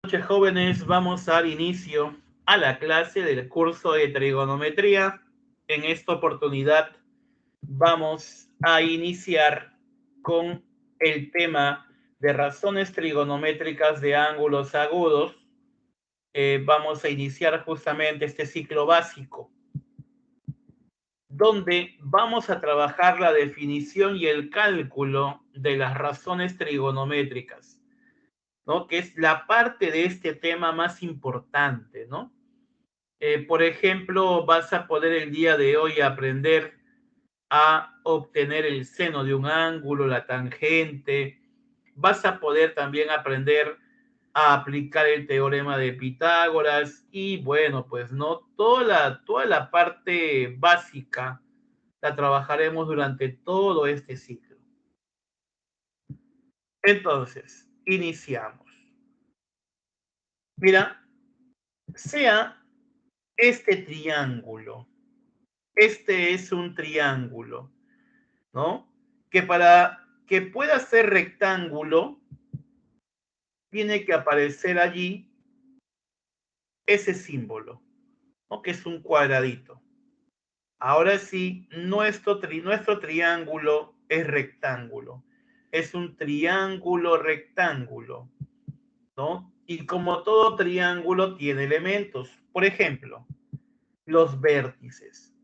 Noches, jóvenes, vamos a dar inicio a la clase del curso de trigonometría. En esta oportunidad vamos a iniciar con el tema de razones trigonométricas de ángulos agudos. Vamos a iniciar justamente este ciclo básico, donde vamos a trabajar la definición y el cálculo de las razones trigonométricas, ¿no? Que es la parte de este tema más importante, ¿no? Por ejemplo, vas a poder el día de hoy aprender a obtener el seno de un ángulo, la tangente. Vas a poder también aprender a aplicar el teorema de Pitágoras y bueno, pues no toda la parte básica la trabajaremos durante todo este ciclo. Entonces, iniciamos. Mira, sea este triángulo. Este es un triángulo, ¿no? Que para que pueda ser rectángulo, tiene que aparecer allí ese símbolo, ¿no? Que es un cuadradito. Ahora sí, nuestro triángulo es rectángulo. Es un triángulo rectángulo, ¿no? Y como todo triángulo tiene elementos. Por ejemplo, los vértices.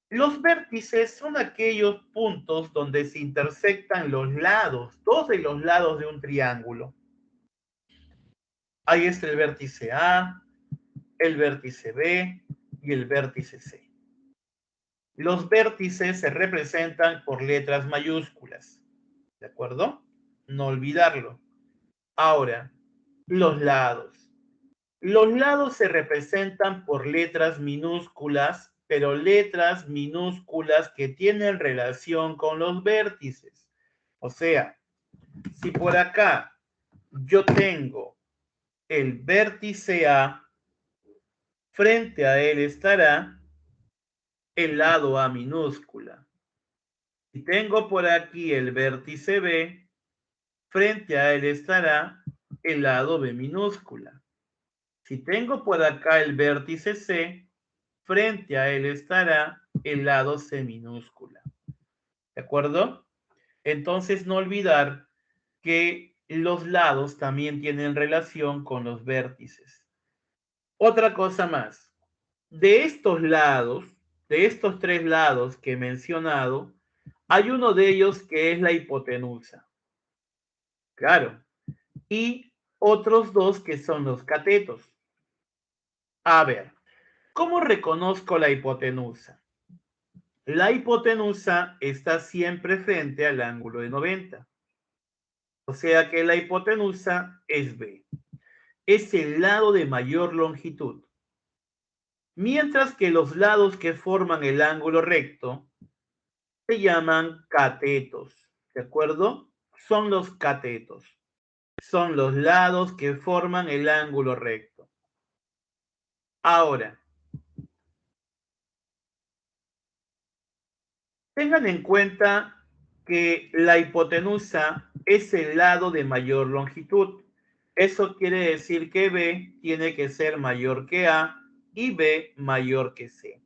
Los vértices son aquellos puntos donde se intersectan los lados, dos de los lados de un triángulo. Ahí está el vértice A, el vértice B y el vértice C. Los vértices se representan por letras mayúsculas, ¿de acuerdo? No olvidarlo. Ahora, los lados. Los lados se representan por letras minúsculas, pero letras minúsculas que tienen relación con los vértices. O sea, si por acá yo tengo el vértice A, frente a él estará el lado A minúscula. Si tengo por aquí el vértice B, frente a él estará el lado B minúscula. Si tengo por acá el vértice C, frente a él estará el lado C minúscula. ¿De acuerdo? Entonces no olvidar que los lados también tienen relación con los vértices. Otra cosa más. De estos lados, de estos tres lados que he mencionado, hay uno de ellos que es la hipotenusa. Claro. Y otros dos que son los catetos. A ver, ¿cómo reconozco la hipotenusa? La hipotenusa está siempre frente al ángulo de 90. O sea que la hipotenusa es B. Es el lado de mayor longitud. Mientras que los lados que forman el ángulo recto se llaman catetos. ¿De acuerdo? Son los catetos. Son los lados que forman el ángulo recto. Ahora, tengan en cuenta que la hipotenusa es el lado de mayor longitud. Eso quiere decir que B tiene que ser mayor que A y B mayor que C.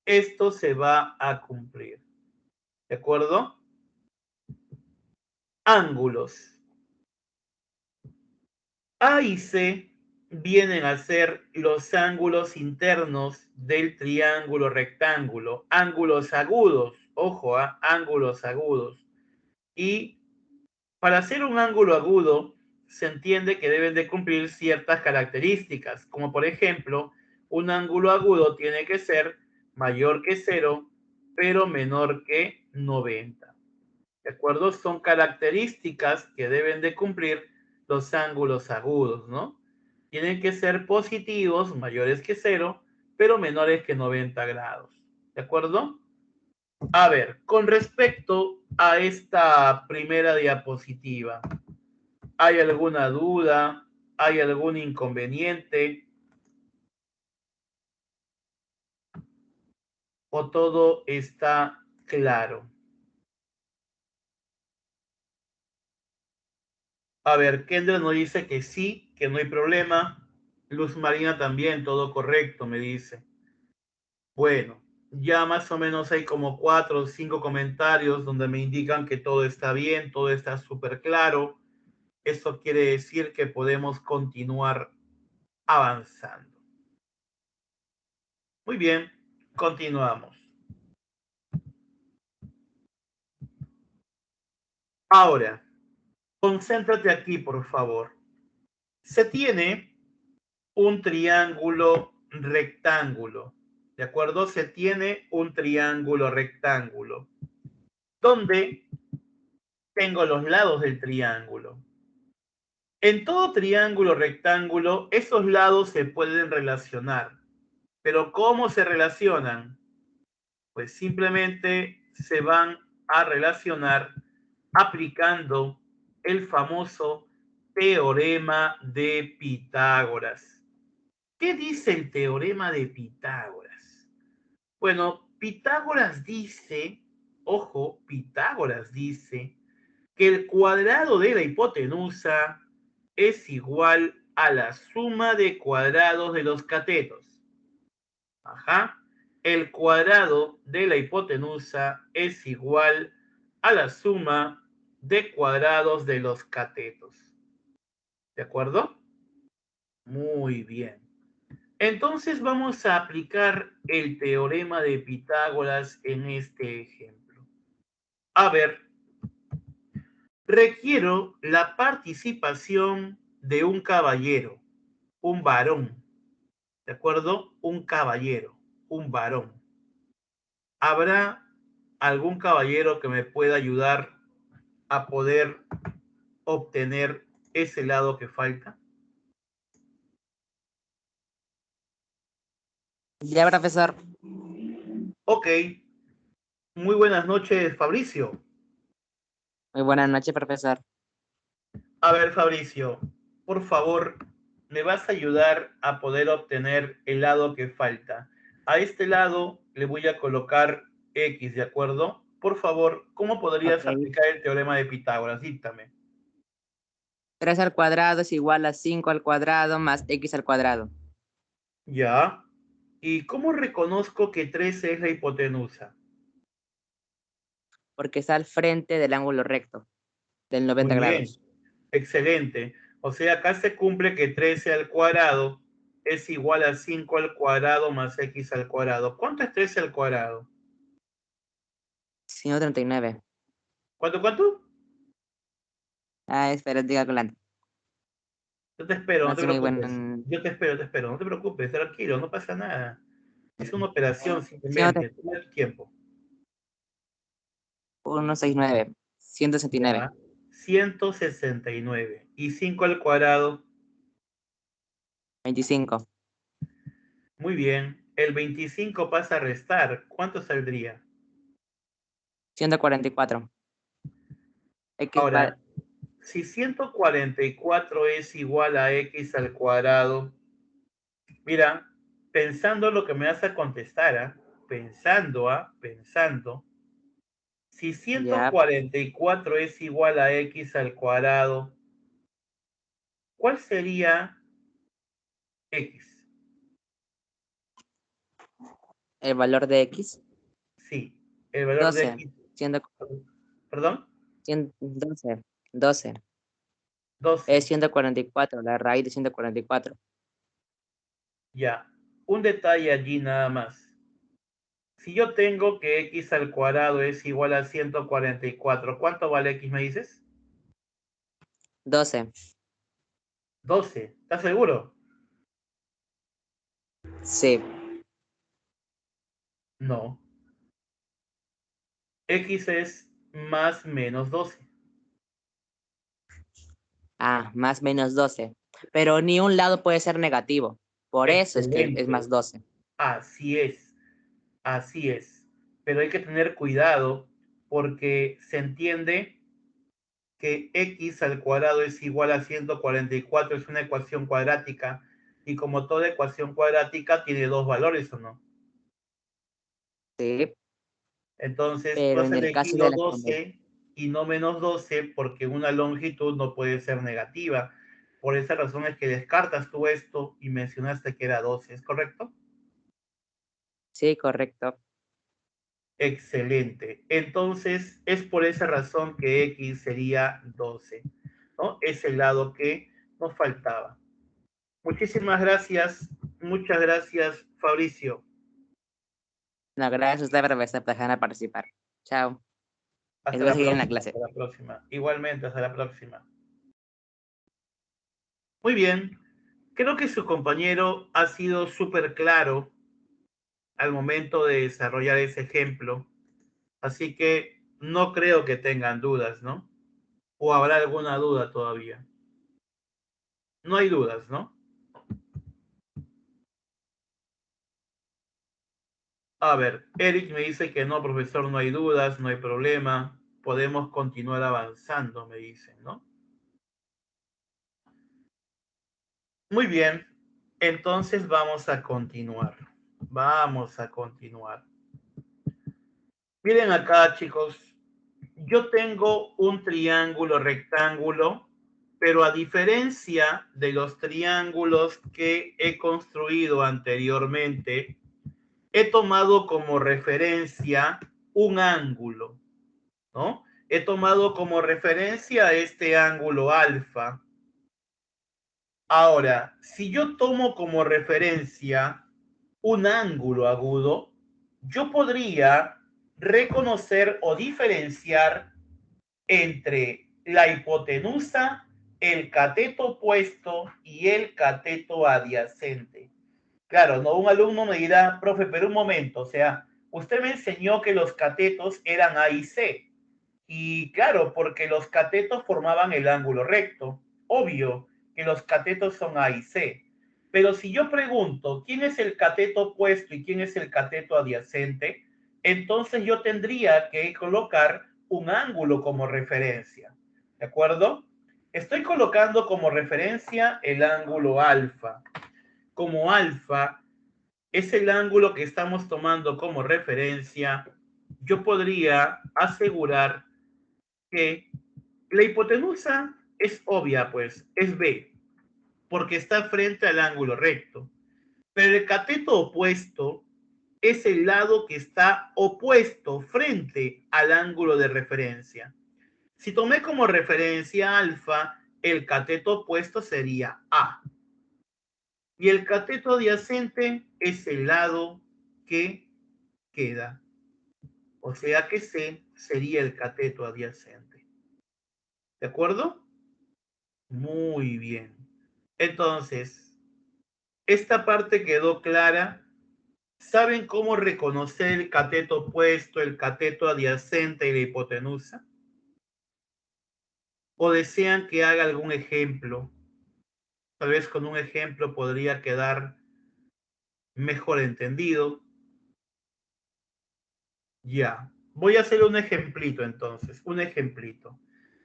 Esto se va a cumplir. ¿De acuerdo? Ángulos. A y C vienen a ser los ángulos internos del triángulo rectángulo. Ángulos agudos. Ojo, ángulos agudos. Y para hacer un ángulo agudo, se entiende que deben de cumplir ciertas características, como por ejemplo, un ángulo agudo tiene que ser mayor que 0, pero menor que 90. ¿De acuerdo? Son características que deben de cumplir los ángulos agudos, ¿no? Tienen que ser positivos, mayores que 0, pero menores que 90 grados. ¿De acuerdo? A ver, con respecto a esta primera diapositiva, ¿hay alguna duda? ¿Hay algún inconveniente? ¿O todo está claro? A ver, Kendra nos dice que sí que no hay problema. Luz Marina también, todo correcto, me dice. Bueno, ya más o menos hay como 4 o 5 comentarios donde me indican que todo está bien, todo está súper claro. Eso quiere decir que podemos continuar avanzando. Muy bien, continuamos. Ahora, concéntrate aquí, por favor. Se tiene un triángulo rectángulo, ¿de acuerdo? Se tiene un triángulo rectángulo, donde tengo los lados del triángulo. En todo triángulo rectángulo, esos lados se pueden relacionar. Pero ¿cómo se relacionan? Pues simplemente se van a relacionar aplicando el famoso teorema de Pitágoras. ¿Qué dice el teorema de Pitágoras? Bueno, Pitágoras dice, ojo, Pitágoras dice que el cuadrado de la hipotenusa es igual a la suma de cuadrados de los catetos. Ajá. El cuadrado de la hipotenusa es igual a la suma de cuadrados de los catetos. ¿De acuerdo? Muy bien. Entonces vamos a aplicar el teorema de Pitágoras en este ejemplo. A ver, requiero la participación de un caballero, un varón, ¿de acuerdo? Un caballero, un varón. ¿Habrá algún caballero que me pueda ayudar a poder obtener ese lado que falta? Ya, profesor. Ok. Muy buenas noches, Fabricio. Muy buenas noches, profesor. A ver, Fabricio, por favor, me vas a ayudar a poder obtener el lado que falta. A este lado le voy a colocar X, ¿de acuerdo? Por favor, ¿cómo podrías Ok. aplicar el teorema de Pitágoras? Díctame. 3 al cuadrado es igual a 5 al cuadrado más x al cuadrado. Ya. ¿Y cómo reconozco que 13 es la hipotenusa? Porque está al frente del ángulo recto, del Muy 90 bien. grados. Excelente. O sea, acá se cumple que 13 al cuadrado es igual a 5 al cuadrado más x al cuadrado. ¿Cuánto es 13 al cuadrado? 139. ¿Cuánto? Ah, espera, diga adelante. Yo te espero, no No te soy muy preocupes. buen. Yo te espero, no te preocupes, tranquilo, no pasa nada. Es una operación Ciento simplemente, toma tu tiempo. 169. 169. Ya, 169. Y 5 al cuadrado, 25. muy bien. El 25 pasa a restar, ¿cuánto saldría? 144. X va. Ahora, si 144 es igual a x al cuadrado, mira, pensando lo que me vas a contestar, ¿ah? Pensando, si Ya. 144 es igual a x al cuadrado, ¿cuál sería x? El valor de x. Sí, el valor de 12. x, 100, perdón, 12. 12. Es 12. 144. La raíz de 144. Ya, un detalle allí nada más. Si yo tengo que x al cuadrado es igual a 144, ¿cuánto vale x, me dices? 12. 12. ¿Estás seguro? Sí. No. X es más menos 12. Ah, más menos 12. Pero ni un lado puede ser negativo. Por eso es que es más Excelente. 12. Así es. Así es. Pero hay que tener cuidado porque se entiende que x al cuadrado es igual a 144, es una ecuación cuadrática, y como toda ecuación cuadrática tiene dos valores, ¿o no? Sí. Entonces tú Pero has en el caso de elegido la conversión. 12 y no menos 12 porque una longitud no puede ser negativa. Por esa razón es que descartas tú esto y mencionaste que era 12, ¿es correcto? Sí, correcto. Excelente. Entonces, es por esa razón que X sería 12, ¿no? Es el lado que nos faltaba. Muchísimas gracias. Muchas gracias, Fabricio. No, gracias a usted por dejarme participar. Chao. Hasta Les voy a la seguir en la próxima, clase. hasta la próxima. Igualmente, hasta la próxima. Muy bien. Creo que su compañero ha sido súper claro al momento de desarrollar ese ejemplo. Así que no creo que tengan dudas, ¿no? ¿O habrá alguna duda todavía? No hay dudas, ¿no? A ver, Eric me dice que no, profesor, no hay dudas, no hay problema. Podemos continuar avanzando, me dicen, ¿no? Muy bien. Entonces vamos a continuar. Vamos a continuar. Miren acá, chicos. Yo tengo un triángulo rectángulo, pero a diferencia de los triángulos que he construido anteriormente, he tomado como referencia un ángulo, ¿no? He tomado como referencia este ángulo alfa. Ahora, si yo tomo como referencia un ángulo agudo, yo podría reconocer o diferenciar entre la hipotenusa, el cateto opuesto y el cateto adyacente. Claro, no, un alumno me dirá, profe, pero un momento, o sea, usted me enseñó que los catetos eran A y C. Y claro, porque los catetos formaban el ángulo recto. Obvio que los catetos son A y C. Pero si yo pregunto quién es el cateto opuesto y quién es el cateto adyacente, entonces yo tendría que colocar un ángulo como referencia. ¿De acuerdo? Estoy colocando como referencia el ángulo alfa. Como alfa es el ángulo que estamos tomando como referencia, yo podría asegurar que la hipotenusa es obvia, pues, es B, porque está frente al ángulo recto. Pero el cateto opuesto es el lado que está opuesto frente al ángulo de referencia. Si tomé como referencia alfa, el cateto opuesto sería A. Y el cateto adyacente es el lado que queda. O sea que C sería el cateto adyacente. ¿De acuerdo? Muy bien. Entonces, esta parte quedó clara. ¿Saben cómo reconocer el cateto opuesto, el cateto adyacente y la hipotenusa? ¿O desean que haga algún ejemplo? Tal vez con un ejemplo podría quedar mejor entendido. Ya. Voy a hacer un ejemplito entonces, un ejemplito.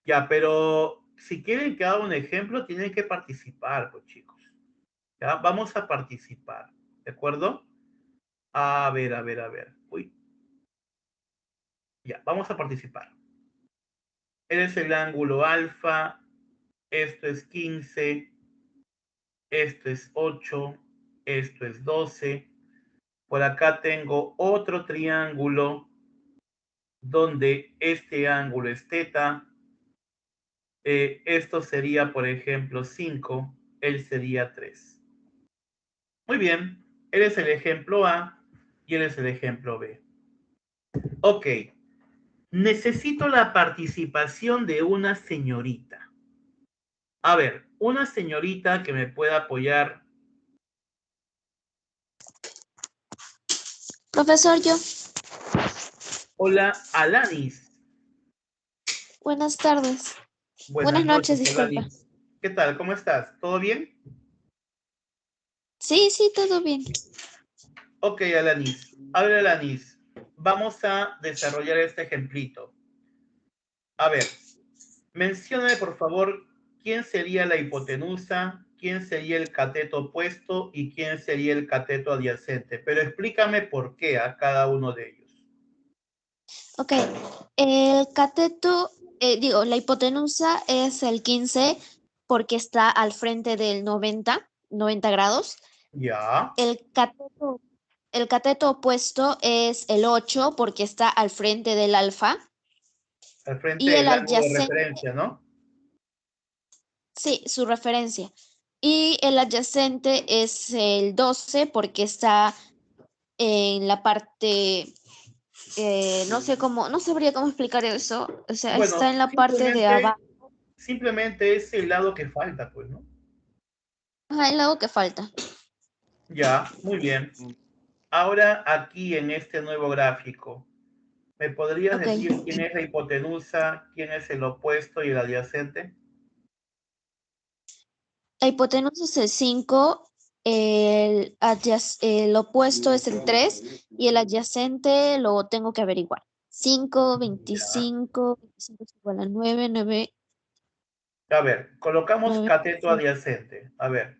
Ya, pero si quieren que haga un ejemplo, tienen que participar, pues chicos. ¿Ya? Vamos a participar, ¿de acuerdo? A ver, a ver, a ver. Uy. Ya, vamos a participar. Es el ángulo alfa, esto es 15, esto es 8, esto es 12. Por acá tengo otro triángulo donde este ángulo es teta. Esto sería, por ejemplo, 5, él sería 3. Muy bien, él es el ejemplo A y él es el ejemplo B. Ok, necesito la participación de una señorita. A ver, una señorita que me pueda apoyar. Profesor, yo. Hola, Alanis. Buenas tardes. Buenas Buenas noches, noches, disculpa. Alanis. ¿Qué tal? ¿Cómo estás? ¿Todo bien? Sí, sí, todo bien. Ok, Alanis. A ver, Alanis, vamos a desarrollar este ejemplito. A ver, mencióname por favor quién sería la hipotenusa, quién sería el cateto opuesto y quién sería el cateto adyacente. Pero explícame por qué a cada uno de ellos. Ok. El cateto, la hipotenusa es el 15 porque está al frente del 90 grados. Ya. El cateto opuesto es el 8 porque está al frente del alfa. Al frente Y el del ángulo de adyacente, referencia, ¿no? sí, su referencia. Y el adyacente es el 12 porque está en la parte, no sé cómo, no sabría cómo explicar eso. O sea, está Bueno, en la parte de abajo. simplemente es el lado que falta, pues, ¿no? Ajá, el lado que falta. Ya, muy bien. Ahora aquí en este nuevo gráfico, ¿me podrías Ok. decir quién es la hipotenusa, quién es el opuesto y el adyacente? La hipotenusa es el 5, el opuesto es el 3 y el adyacente lo tengo que averiguar. 5, Ya. 25, 25 es igual a 9, 9, A ver, colocamos 9 cateto adyacente. A ver,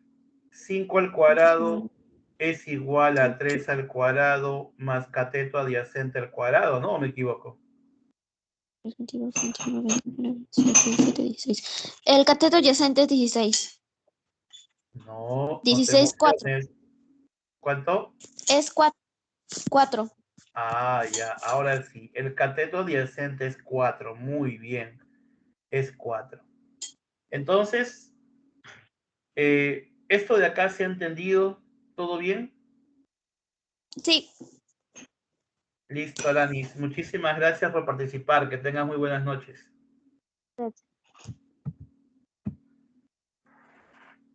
5 al cuadrado es igual a 3 al cuadrado más cateto adyacente al cuadrado, ¿no? ¿O me equivoco? 22, 29, 29, 27, 17, 16. El cateto adyacente es 16. No, no te 16, 4. emociones. ¿Cuánto? Es 4. 4. Ah, ya, ahora sí. El cateto adyacente es 4. Muy bien, es 4. Entonces, ¿esto de acá se ha entendido? ¿Todo bien? Sí. Listo, Alanis. Muchísimas gracias por participar. Que tengas muy buenas noches.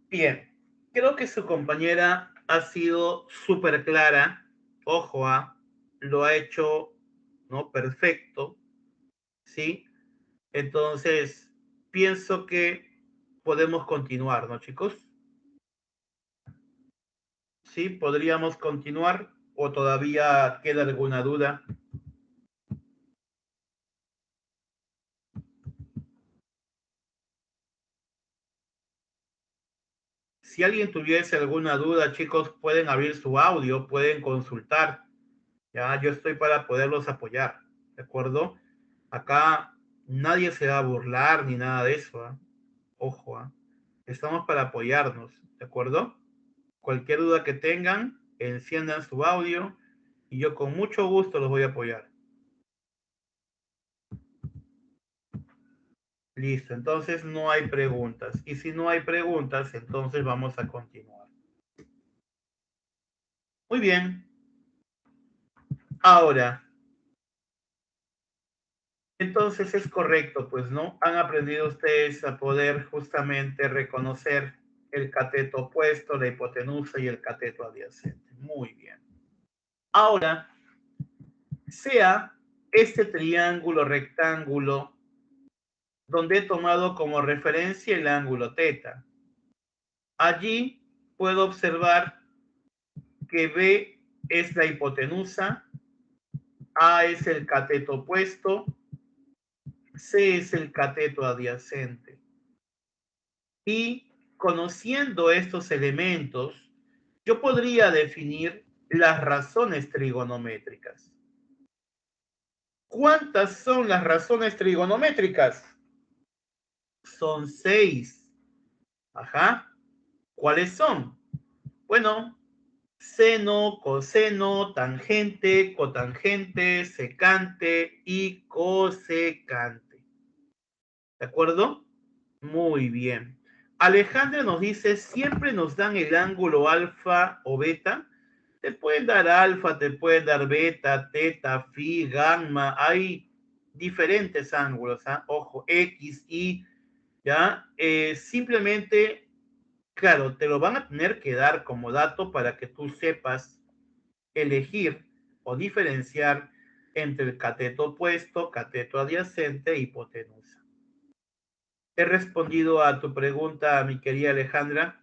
Bien, creo que su compañera ha sido súper clara. Ojo, lo ha hecho, ¿no? Perfecto, ¿sí? Entonces, pienso que podemos continuar, ¿no, chicos? ¿Sí? ¿Podríamos continuar o todavía queda alguna duda? Si alguien tuviese alguna duda, chicos, pueden abrir su audio, pueden consultar. Ya, yo estoy para poderlos apoyar, ¿de acuerdo? Acá nadie se va a burlar ni nada de eso, ¿eh? Ojo, ¿eh? Estamos para apoyarnos, ¿de acuerdo? Cualquier duda que tengan, enciendan su audio y yo con mucho gusto los voy a apoyar. Listo, entonces no hay preguntas. Y si no hay preguntas, entonces vamos a continuar. Muy bien. Ahora, entonces es correcto, pues, ¿no? Han aprendido ustedes a poder justamente reconocer el cateto opuesto, la hipotenusa y el cateto adyacente. Muy bien. Ahora, sea este triángulo rectángulo donde he tomado como referencia el ángulo teta. Allí puedo observar que B es la hipotenusa, A es el cateto opuesto, C es el cateto adyacente. Y conociendo estos elementos, yo podría definir las razones trigonométricas. ¿Cuántas son las razones trigonométricas? Son 6. Ajá. ¿Cuáles son? Bueno, seno, coseno, tangente, cotangente, secante y cosecante. ¿De acuerdo? Muy bien. Alejandra nos dice, siempre nos dan el ángulo alfa o beta. Te pueden dar alfa, te pueden dar beta, teta, phi, gamma. Hay diferentes ángulos, ¿eh? Ojo, X, Y, ¿ya? Simplemente, claro, te lo van a tener que dar como dato para que tú sepas elegir o diferenciar entre el cateto opuesto, cateto adyacente e hipotenusa. ¿He respondido a tu pregunta, mi querida Alejandra?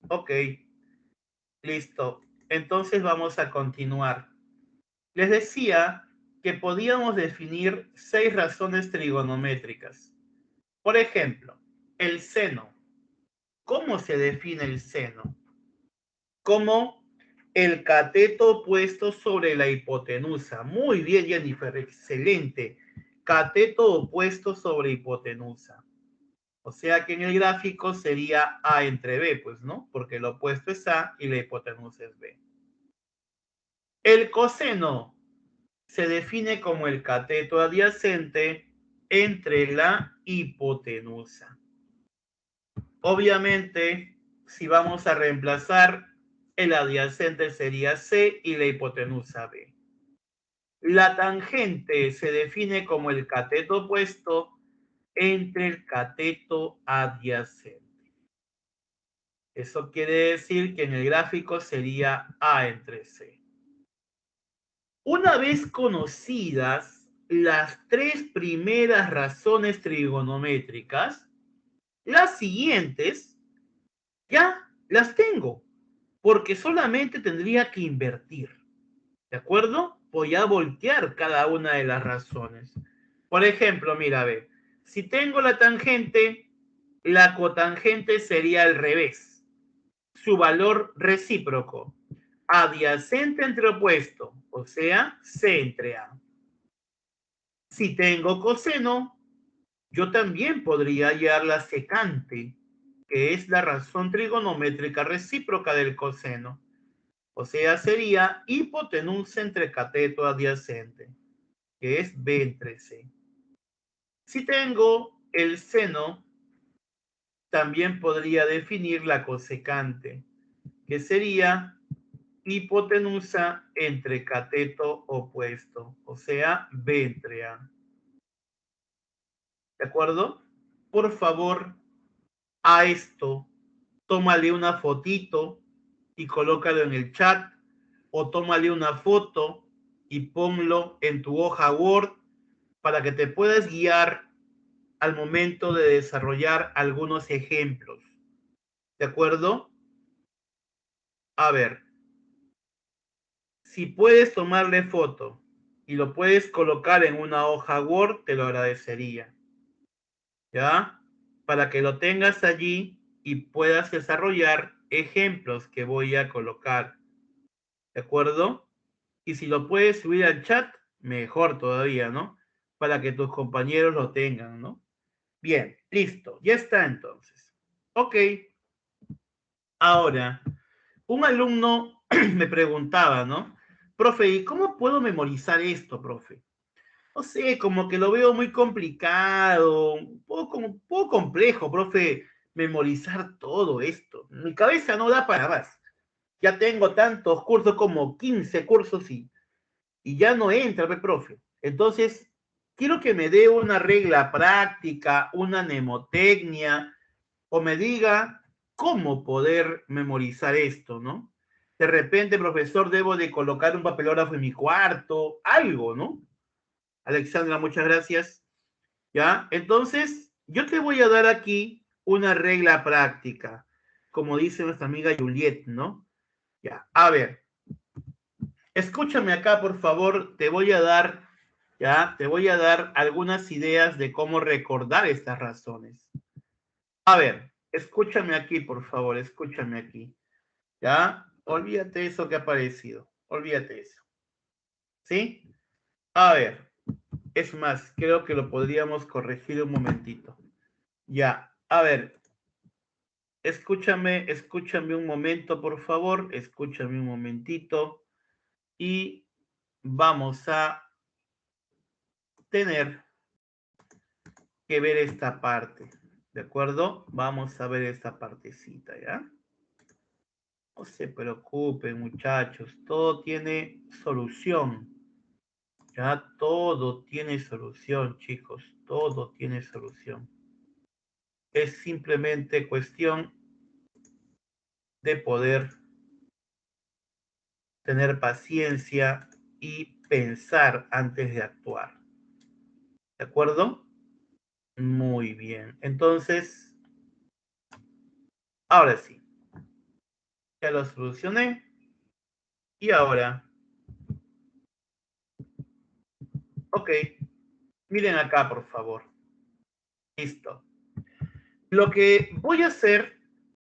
Ok, listo. Entonces vamos a continuar. Les decía que podíamos definir 6 razones trigonométricas. Por ejemplo, el seno. ¿Cómo se define el seno? Como el cateto opuesto sobre la hipotenusa. Muy bien, Jennifer, excelente. Cateto opuesto sobre hipotenusa. O sea que en el gráfico sería A entre B, pues, ¿no? Porque el opuesto es A y la hipotenusa es B. El coseno se define como el cateto adyacente entre la hipotenusa. Obviamente, si vamos a reemplazar, el adyacente sería C y la hipotenusa B. La tangente se define como el cateto opuesto entre el cateto adyacente. Eso quiere decir que en el gráfico sería A entre C. Una vez conocidas las tres primeras razones trigonométricas, las siguientes ya las tengo, porque solamente tendría que invertir. ¿De acuerdo? Voy a voltear cada una de las razones. Por ejemplo, mira, ve, si tengo la tangente, la cotangente sería al revés. Su valor recíproco, adyacente entre opuesto, o sea, C entre A. Si tengo coseno, yo también podría hallar la secante, que es la razón trigonométrica recíproca del coseno. O sea, sería hipotenusa entre cateto adyacente, que es B entre C. Si tengo el seno, también podría definir la cosecante, que sería hipotenusa entre cateto opuesto, o sea, B entre A. ¿De acuerdo? Por favor, a esto, tómale una fotito y colócalo en el chat, o tómale una foto y ponlo en tu hoja Word para que te puedas guiar al momento de desarrollar algunos ejemplos. ¿De acuerdo? A ver, si puedes tomarle foto y lo puedes colocar en una hoja Word, te lo agradecería. ¿Ya? Para que lo tengas allí y puedas desarrollar ejemplos que voy a colocar. ¿De acuerdo? Y si lo puedes subir al chat, mejor todavía, ¿no? Para que tus compañeros lo tengan, ¿no? Bien, listo, ya está entonces. Ok. Ahora, un alumno me preguntaba, ¿no? Profe, ¿y cómo puedo memorizar esto, profe? No sé, como que lo veo muy complicado, un poco complejo, profe, memorizar todo esto. Mi cabeza no da para más. Ya tengo tantos cursos, como 15 cursos y ya no entra, profe. Entonces, quiero que me dé una regla práctica, una mnemotecnia, o me diga cómo poder memorizar esto, ¿no? De repente, profesor, debo de colocar un papelógrafo en mi cuarto, algo, ¿no? Alexandra, muchas gracias. ¿Ya? Entonces, yo te voy a dar aquí una regla práctica, como dice nuestra amiga Juliet, ¿no? Ya, a ver, escúchame acá, por favor, te voy a dar, ya, te voy a dar algunas ideas de cómo recordar estas razones. A ver, escúchame aquí, por favor, escúchame aquí. ¿Ya? Olvídate eso que ha aparecido. Olvídate eso. ¿Sí? A ver, es más, creo que lo podríamos corregir un momentito. Ya, a ver, escúchame un momento, por favor, escúchame un momentito y vamos a tener que ver esta parte, ¿de acuerdo? Vamos a ver esta partecita, ¿ya? No se preocupen, muchachos, todo tiene solución. Ya todo tiene solución, chicos, todo tiene solución. Es simplemente cuestión de poder tener paciencia y pensar antes de actuar. ¿De acuerdo? Muy bien. Entonces, ahora sí. Ya lo solucioné. Y ahora, ok. Miren acá, por favor. Listo. Lo que voy a hacer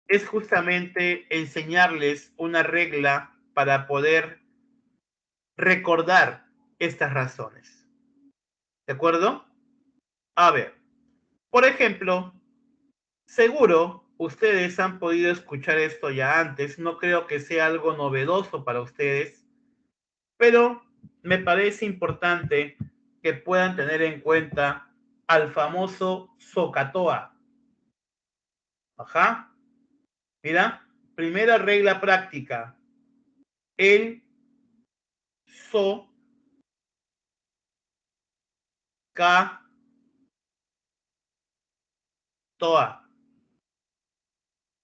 es justamente enseñarles una regla para poder recordar estas razones. ¿De acuerdo? A ver, por ejemplo, seguro ustedes han podido escuchar esto ya antes, no creo que sea algo novedoso para ustedes, pero me parece importante que puedan tener en cuenta al famoso SOHCAHTOA. Ajá. Mira, primera regla práctica. El SOHCAHTOA.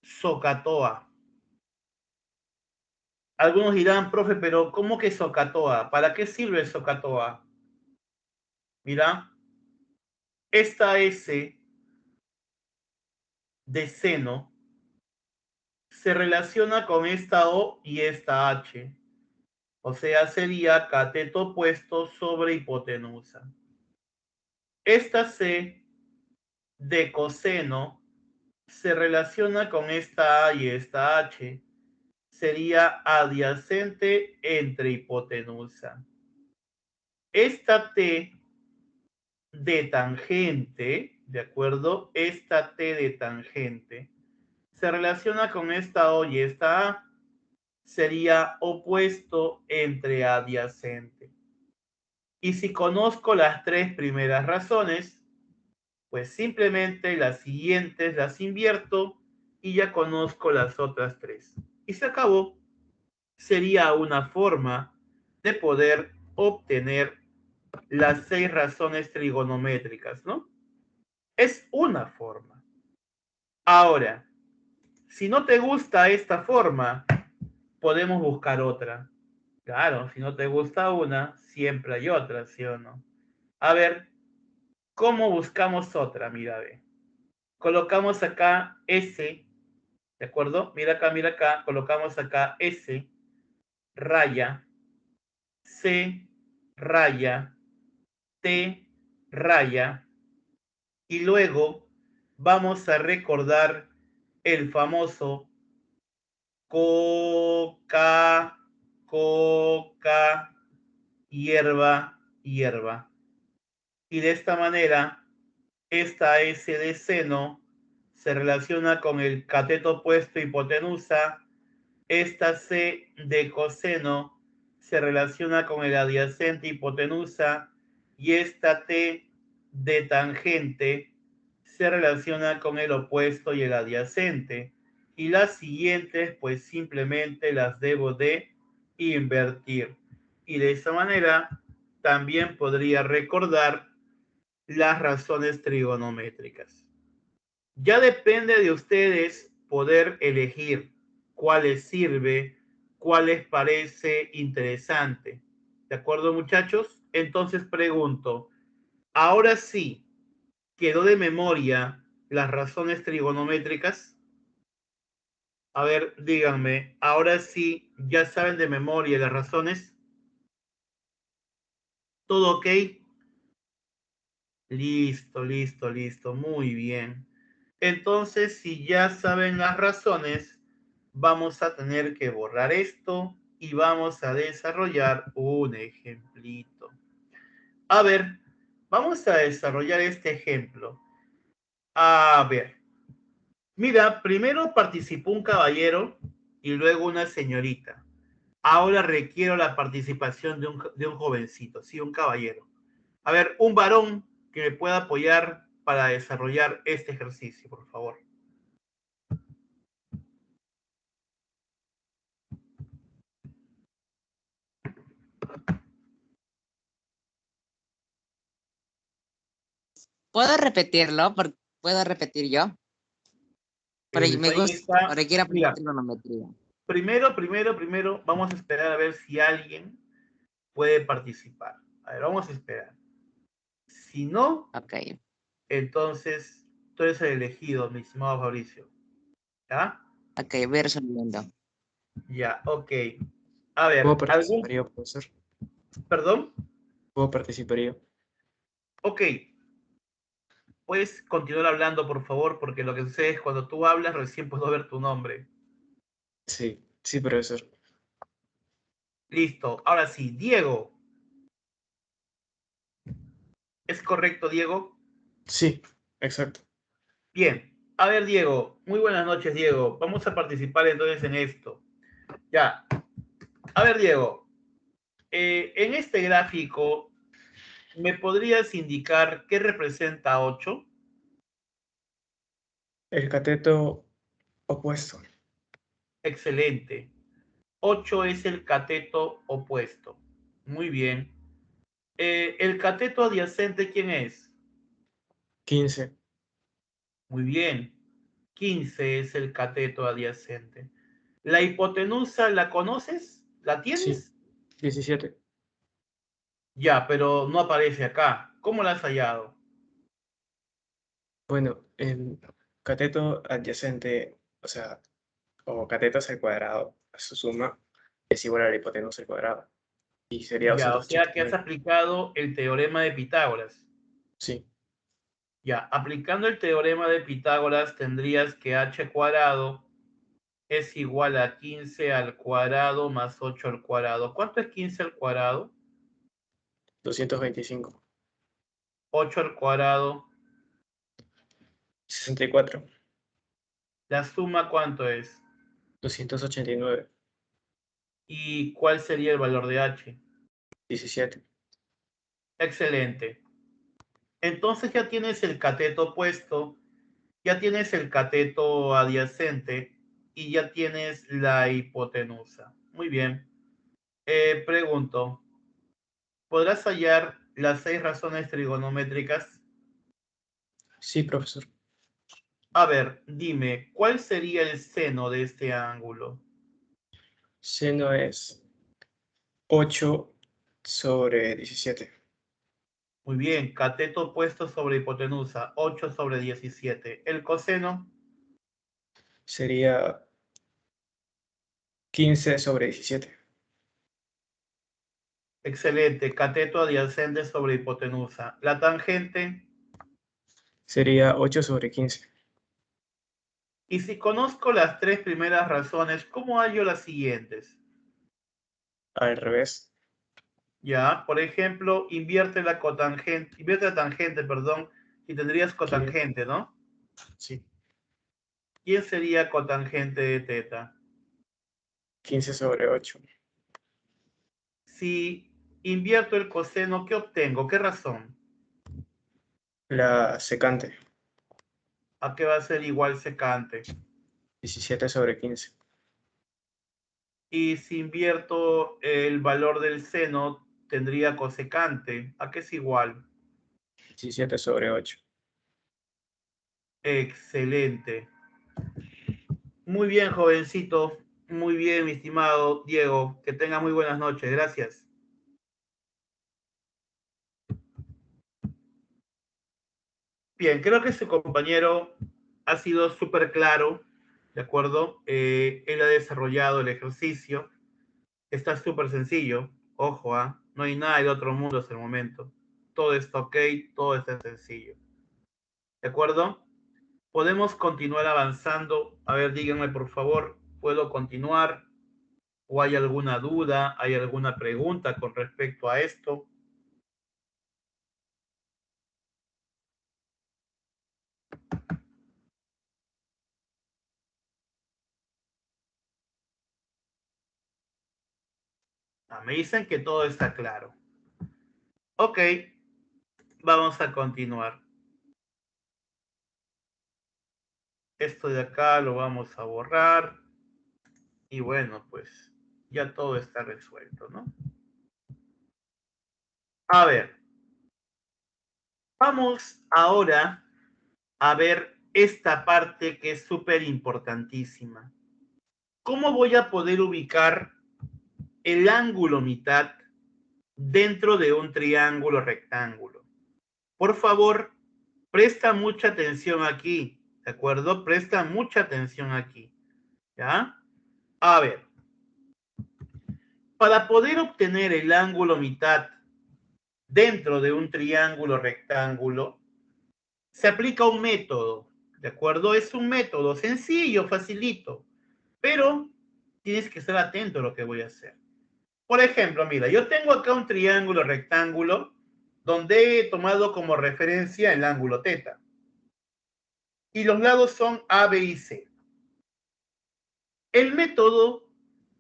SOHCAHTOA. Algunos dirán, profe, pero ¿cómo que SOHCAHTOA? ¿Para qué sirve el SOHCAHTOA? Mira, esta S de seno se relaciona con esta O y esta H. O sea, sería cateto opuesto sobre hipotenusa. Esta C de coseno se relaciona con esta A y esta H. Sería adyacente entre hipotenusa. Esta T de tangente, ¿de acuerdo? Esta T de tangente se relaciona con esta O y esta A. Sería opuesto entre adyacente. Y si conozco las tres primeras razones, pues simplemente las siguientes las invierto y ya conozco las otras tres. Y se acabó. Sería una forma de poder obtener las 6 razones trigonométricas, ¿no? Es una forma. Ahora, si no te gusta esta forma, podemos buscar otra. Claro, si no te gusta una, siempre hay otra, ¿sí o no? A ver, ¿cómo buscamos otra? Mira, ve. Colocamos acá S, ¿de acuerdo? Mira acá, colocamos acá S, raya, C, raya, T, raya, y luego vamos a recordar el famoso coca, hierba, hierba. Y de esta manera, esta S de seno se relaciona con el cateto opuesto hipotenusa. Esta C de coseno se relaciona con el adyacente hipotenusa. Y esta T de tangente se relaciona con el opuesto y el adyacente. Y las siguientes, pues simplemente las debo de invertir. Y de esa manera también podría recordar las razones trigonométricas. Ya depende de ustedes poder elegir cuál les sirve, cuál les parece interesante. ¿De acuerdo, muchachos? Entonces pregunto, ahora sí, ¿quedó de memoria las razones trigonométricas? A ver, díganme, ahora sí, ¿ya saben de memoria las razones? ¿Todo ok? Listo, listo, listo, muy bien. Entonces, si ya saben las razones, vamos a tener que borrar esto y vamos a desarrollar un ejemplito. A ver, vamos a desarrollar este ejemplo. A ver, mira, primero participó un caballero y luego una señorita. Ahora requiero la participación de un jovencito, sí, un caballero. A ver, un varón que me pueda apoyar para desarrollar este ejercicio, por favor. ¿Puedo repetirlo? ¿Puedo repetir yo? Pero El me detalle gusta, está, porque quiero aprender mira, trigonometría. primero, vamos a esperar a ver si alguien puede participar. A ver, vamos a esperar. Si no, Ok, entonces tú eres el elegido, mi estimado Fabricio. ¿Ya? ok, voy resolviendo. Ya, ok. A ¿Puedo ver, participar yo, profesor? perdón? ¿Puedo participar yo? Ok. puedes continuar hablando, por favor, porque lo que sucede es cuando tú hablas recién puedo ver tu nombre. Sí, sí, profesor. Listo. Ahora sí, Diego. ¿Es correcto, Diego? Sí, exacto. Bien. A ver, Diego. Muy buenas noches, Diego. Vamos a participar entonces en esto. Ya. A ver, Diego. En este gráfico, ¿me podrías indicar qué representa 8? El cateto opuesto. Excelente. 8 es el cateto opuesto. Muy bien. ¿El cateto adyacente quién es? 15. Muy bien. 15 es el cateto adyacente. ¿La hipotenusa la conoces? ¿La Sí, tienes? 17. Ya, pero no aparece acá. ¿Cómo la has hallado? Bueno, el cateto adyacente, o sea, o catetos al cuadrado, a su suma, es igual a la hipotenusa al cuadrado. Y sería Ya, o sea que has 289. aplicado el teorema de Pitágoras. Sí, Ya, aplicando el teorema de Pitágoras tendrías que h cuadrado es igual a 15 al cuadrado más 8 al cuadrado. ¿Cuánto es 15 al cuadrado? 225. 8 al cuadrado. 64. ¿La suma cuánto es? 289. ¿Y cuál sería el valor de h? 17. Excelente. Entonces ya tienes el cateto opuesto, ya tienes el cateto adyacente y ya tienes la hipotenusa. Muy bien. Pregunto, ¿podrás hallar las 6 razones trigonométricas? Sí, profesor. A ver, dime, ¿cuál sería el seno de este ángulo? Seno es 8 sobre 17. Muy bien, cateto opuesto sobre hipotenusa, 8 sobre 17. ¿El coseno? Sería 15 sobre 17. Excelente, cateto adyacente sobre hipotenusa. ¿La tangente? Sería 8 sobre 15. Y si conozco las 3 primeras razones, ¿cómo hallo las siguientes? Al revés. Ya, por ejemplo, invierte la tangente, perdón, y tendrías ¿Qué? cotangente, ¿no? Sí. ¿Quién sería cotangente de teta? 15 sobre 8. Si invierto el coseno, ¿qué obtengo? ¿Qué razón? La secante. ¿A qué va a ser igual secante? 17 sobre 15. Y si invierto el valor del seno, tendría cosecante. ¿A qué es igual? 17 sobre 8. Excelente. Muy bien, jovencito. Muy bien, mi estimado Diego. Que tenga muy buenas noches. Gracias. Bien, creo que su compañero ha sido súper claro, ¿de acuerdo? Él ha desarrollado el ejercicio. Está súper sencillo. Ojo, ¿ah? No hay nada de otro mundo hasta el momento. Todo está ok, todo está sencillo. ¿De acuerdo? Podemos continuar avanzando. A ver, díganme por favor, ¿puedo continuar? ¿O hay alguna duda? ¿Hay alguna pregunta con respecto a esto? Ah, me dicen que todo está claro. Ok, vamos a continuar. Esto de acá lo vamos a borrar. Y bueno, pues ya todo está resuelto, ¿no? A ver, vamos ahora a ver esta parte que es súper importantísima. ¿Cómo voy a poder ubicar el ángulo mitad dentro de un triángulo rectángulo? Por favor, presta mucha atención aquí, ¿de acuerdo? Presta mucha atención aquí, ¿ya? A ver, para poder obtener el ángulo mitad dentro de un triángulo rectángulo, se aplica un método, ¿de acuerdo? Es un método sencillo, facilito, pero tienes que estar atento a lo que voy a hacer. Por ejemplo, mira, yo tengo acá un triángulo rectángulo donde he tomado como referencia el ángulo θ. Y los lados son A, B y C. El método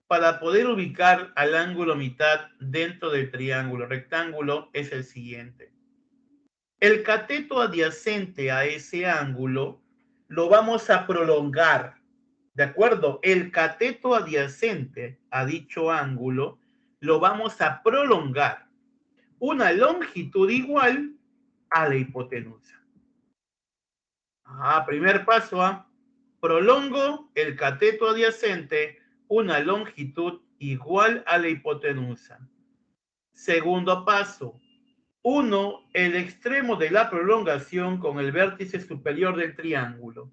para poder ubicar al ángulo mitad dentro del triángulo rectángulo es el siguiente. El cateto adyacente a ese ángulo lo vamos a prolongar, ¿de acuerdo? El cateto adyacente a dicho ángulo lo vamos a prolongar una longitud igual a la hipotenusa. Primer paso, prolongo el cateto adyacente una longitud igual a la hipotenusa. Segundo paso, uno el extremo de la prolongación con el vértice superior del triángulo.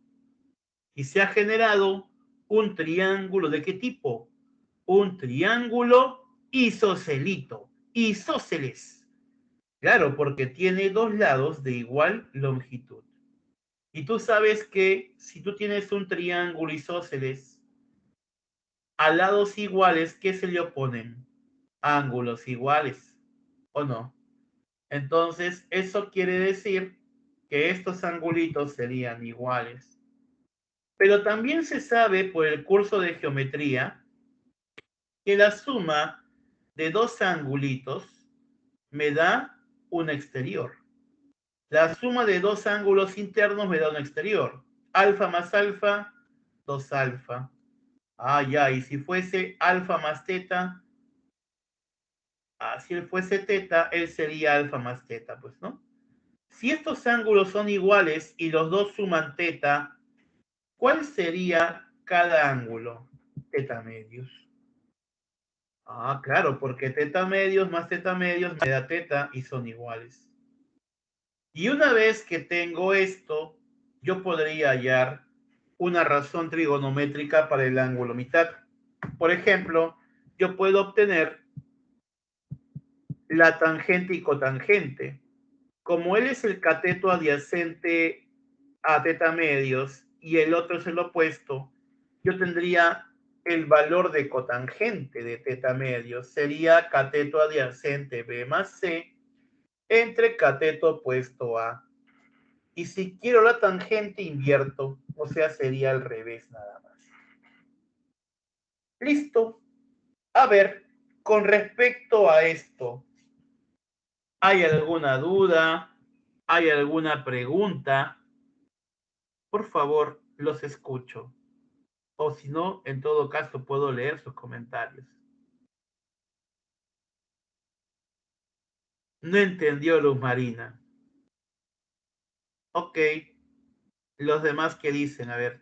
Y se ha generado un triángulo ¿de qué tipo? Un triángulo isóscelito, isósceles. Claro, porque tiene dos lados de igual longitud. Y tú sabes que si tú tienes un triángulo isósceles, a lados iguales, ¿qué se le oponen? Ángulos iguales, ¿o no? Entonces, eso quiere decir que estos angulitos serían iguales. Pero también se sabe por el curso de geometría que la suma de dos angulitos me da un exterior. La suma de dos ángulos internos me da un exterior. Alfa más alfa, 2 alfa. Ya, y si fuese alfa más teta, si él fuese teta, él sería alfa más teta, pues, ¿no? Si estos ángulos son iguales y los dos suman teta, ¿cuál sería cada ángulo? Teta medios. Claro, porque teta medios más teta medios me da teta y son iguales. Y una vez que tengo esto, yo podría hallar una razón trigonométrica para el ángulo mitad. Por ejemplo, yo puedo obtener la tangente y cotangente. Como él es el cateto adyacente a teta medios y el otro es el opuesto, yo tendría el valor de cotangente de teta medios. Sería cateto adyacente B más C entre cateto opuesto A. Y si quiero la tangente, invierto. O sea, sería al revés nada más. Listo. A ver, con respecto a esto, ¿hay alguna duda? ¿Hay alguna pregunta? Por favor, los escucho. O si no, en todo caso, puedo leer sus comentarios. No entendió Luz Marina. Ok. Los demás, ¿qué dicen? A ver.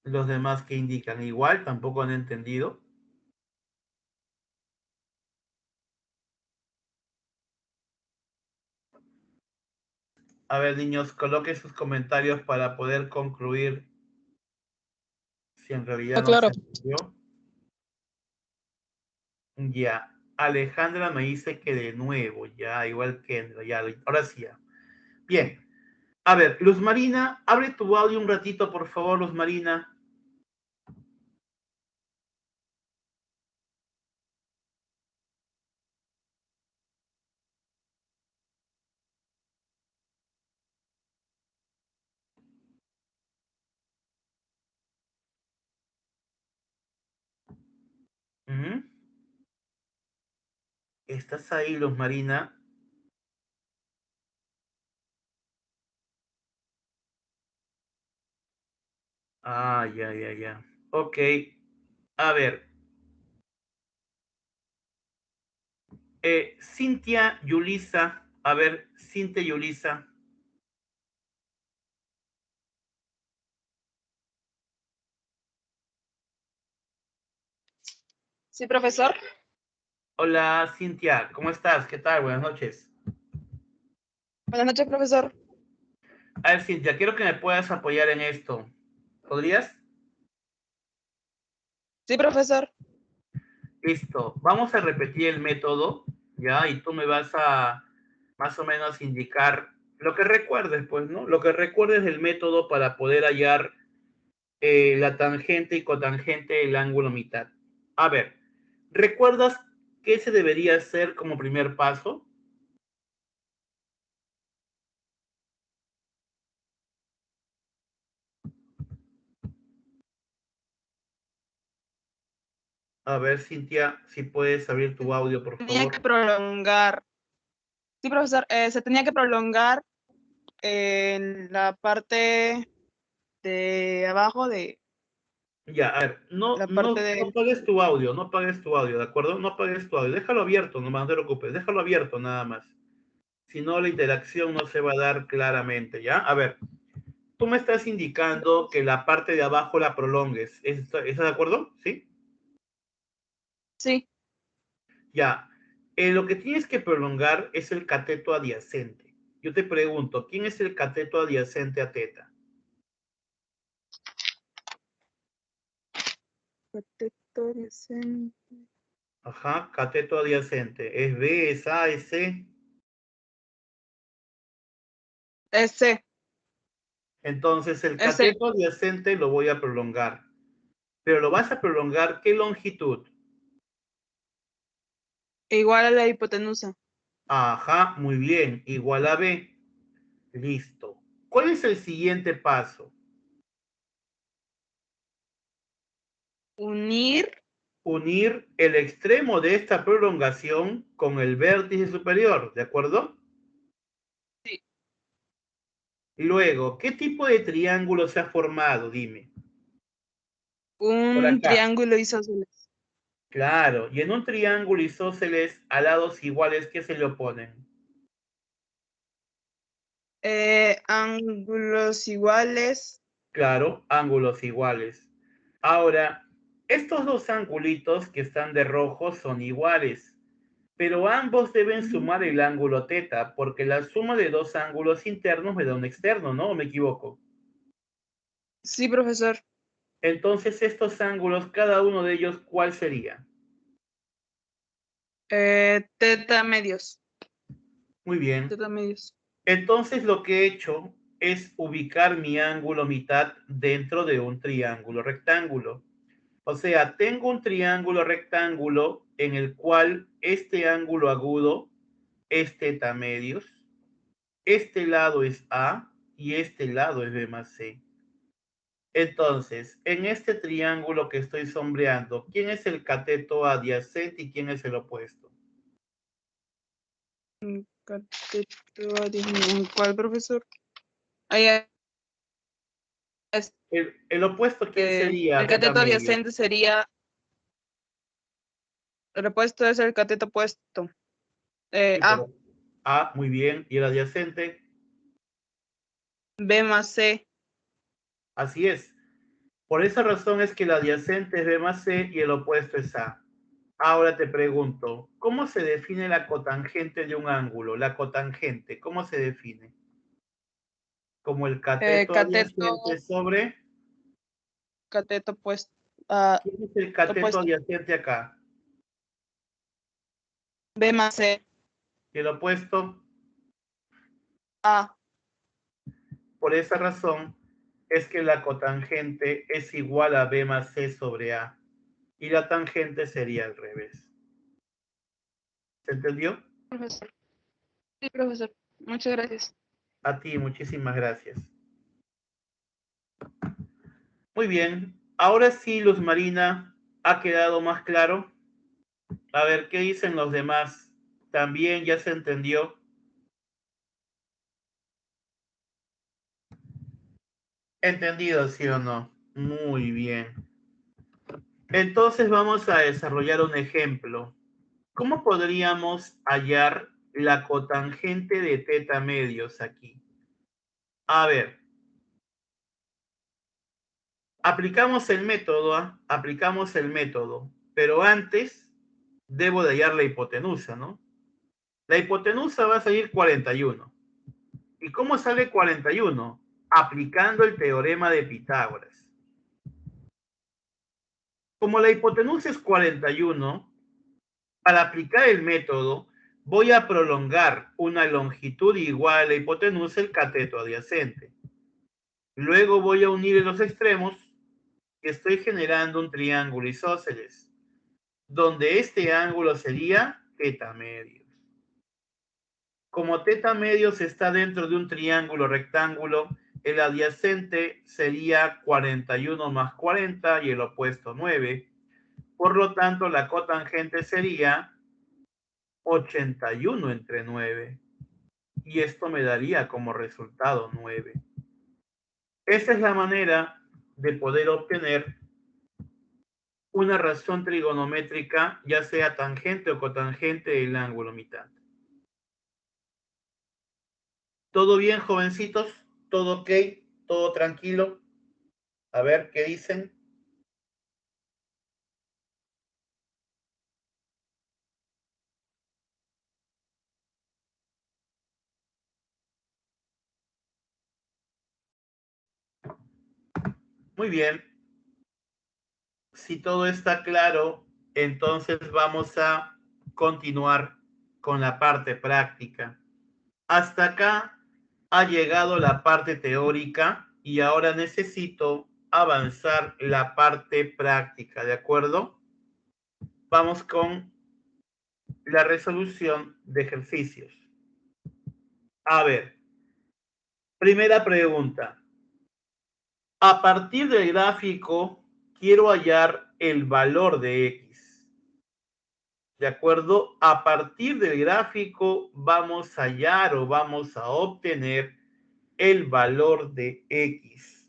Los demás, ¿qué indican? Igual, tampoco han entendido. A ver, niños, coloquen sus comentarios para poder concluir si en realidad no claro. se entendió. Ya. Alejandra me dice que de nuevo, ya, igual que ya, ahora sí ya. Bien. A ver, Luz Marina, abre tu audio un ratito, por favor, Luz Marina. ¿Estás ahí, Luz Marina? Ya. Ok. A ver. Cintia Yulisa. A ver, Cintia Yulisa. Sí, profesor. Hola, Cintia. ¿Cómo estás? ¿Qué tal? Buenas noches. Buenas noches, profesor. A ver, Cintia, quiero que me puedas apoyar en esto. ¿Podrías? Sí, profesor. Listo. Vamos a repetir el método, ¿ya? Y tú me vas a más o menos indicar lo que recuerdes, pues, ¿no? Lo que recuerdes del método para poder hallar la tangente y cotangente del ángulo mitad. A ver, ¿recuerdas qué se debería hacer como primer paso? A ver, Cintia, si puedes abrir tu audio, por Tenía favor. que prolongar. Sí, profesor, se tenía que prolongar en la parte de abajo de Ya, a ver, la parte de... no apagues tu audio, no apagues tu audio, ¿de acuerdo? No apagues tu audio, déjalo abierto, no te preocupes, déjalo abierto nada más. Si no, la interacción no se va a dar claramente, ¿ya? A ver, tú me estás indicando que la parte de abajo la prolongues, ¿estás de acuerdo? ¿Sí? Sí, Ya, lo que tienes que prolongar es el cateto adyacente. Yo te pregunto, ¿quién es el cateto adyacente a teta? cateto adyacente. Ajá, cateto adyacente. ¿Es B, es A, es C? Ese, Entonces, el ese, cateto adyacente lo voy a prolongar. Pero lo vas a prolongar, ¿qué longitud? igual a la hipotenusa. Ajá, muy bien, igual a B. Listo. ¿Cuál es el siguiente paso? Unir, Unir el extremo de esta prolongación con el vértice superior, ¿de acuerdo? sí, Luego, ¿qué tipo de triángulo se ha formado? Dime. Por un acá. triángulo isósceles. Claro, y en un triángulo isósceles a lados iguales, ¿qué se le oponen? Ángulos iguales. Claro, ángulos iguales. Ahora, estos dos angulitos que están de rojo son iguales, pero ambos deben sumar el ángulo teta, porque la suma de dos ángulos internos me da un externo, ¿no? ¿O me equivoco? Sí, profesor. Entonces, estos ángulos, cada uno de ellos, ¿cuál sería? Teta medios. Muy bien. Teta medios. Entonces, lo que he hecho es ubicar mi ángulo mitad dentro de un triángulo rectángulo. O sea, tengo un triángulo rectángulo en el cual este ángulo agudo es teta medios, este lado es A y este lado es B más C. Entonces, en este triángulo que estoy sombreando, ¿quién es el cateto adyacente y quién es el opuesto? Cateto adyacente. ¿Cuál, profesor? Ahí es, El opuesto, ¿quién sería? el Teta cateto medios. adyacente sería, el opuesto es el cateto opuesto. Sí, A, pero A, muy bien. ¿Y el adyacente? B más C. Así es. Por esa razón es que el adyacente es B más C y el opuesto es A. Ahora te pregunto, ¿cómo se define la cotangente de un ángulo? La cotangente, ¿cómo se define? Como el cateto adyacente Cateto, sobre... cateto opuesto. ¿Quién es el cateto Opuesto. adyacente acá? B más C. Y el opuesto, A. por esa razón, es que la cotangente es igual a B más C sobre A. Y la tangente sería al revés. ¿Se entendió? Profesor. Sí, profesor. Muchas gracias. A ti, muchísimas gracias. Muy bien. Ahora sí, Luz Marina, ¿ha quedado más claro? A ver, ¿qué dicen los demás? ¿También ya se entendió? ¿Entendido, sí o no? Muy bien. Entonces vamos a desarrollar un ejemplo. ¿Cómo podríamos hallar la cotangente de teta medios aquí? A ver, aplicamos el método, ¿ah? Aplicamos el método, pero antes debo de hallar la hipotenusa, ¿no? La hipotenusa va a salir 41. ¿Y cómo sale 41? Aplicando el teorema de Pitágoras. Como la hipotenusa es 41, para aplicar el método Voy a prolongar una longitud igual a la hipotenusa, el cateto adyacente. Luego voy a unir en los extremos y estoy generando un triángulo isósceles, donde este ángulo sería θ medios. Como θ medios está dentro de un triángulo rectángulo, el adyacente sería 41 más 40 y el opuesto 9. Por lo tanto, la cotangente sería 81 entre 9. Y esto me daría como resultado 9. Esa es la manera de poder obtener una razón trigonométrica, ya sea tangente o cotangente del ángulo mitad. ¿Todo bien, jovencitos? ¿Todo ok? ¿Todo tranquilo? A ver, ¿qué dicen? Muy bien. Si todo está claro, entonces vamos a continuar con la parte práctica. Hasta acá ha llegado la parte teórica y ahora necesito avanzar la parte práctica, ¿de acuerdo? Vamos con la resolución de ejercicios. A ver, primera pregunta. A partir del gráfico, quiero hallar el valor de X. ¿De acuerdo? A partir del gráfico vamos a hallar o vamos a obtener el valor de X.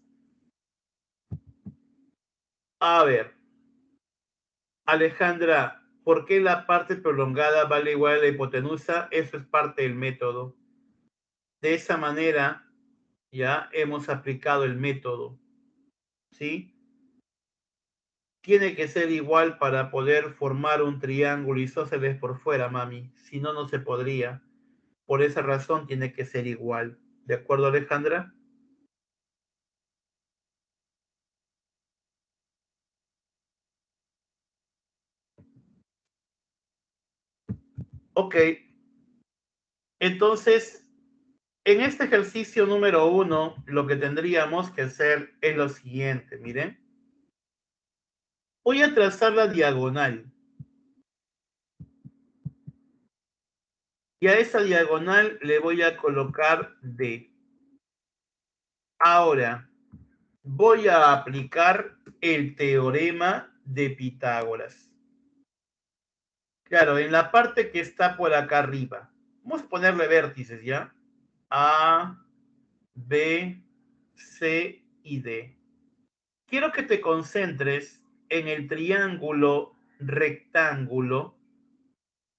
A ver, Alejandra, ¿por qué la parte prolongada vale igual a la hipotenusa? Eso es parte del método. De esa manera ya hemos aplicado el método, ¿sí? Tiene que ser igual para poder formar un triángulo isósceles por fuera, mami. Si no, no se podría. Por esa razón tiene que ser igual. ¿De acuerdo, Alejandra? Ok. Entonces, en este ejercicio número 1, lo que tendríamos que hacer es lo siguiente. Miren. Voy a trazar la diagonal. Y a esa diagonal le voy a colocar D. Ahora, voy a aplicar el teorema de Pitágoras. Claro, en la parte que está por acá arriba. Vamos a ponerle vértices, ¿ya? A, B, C y D. Quiero que te concentres en el triángulo rectángulo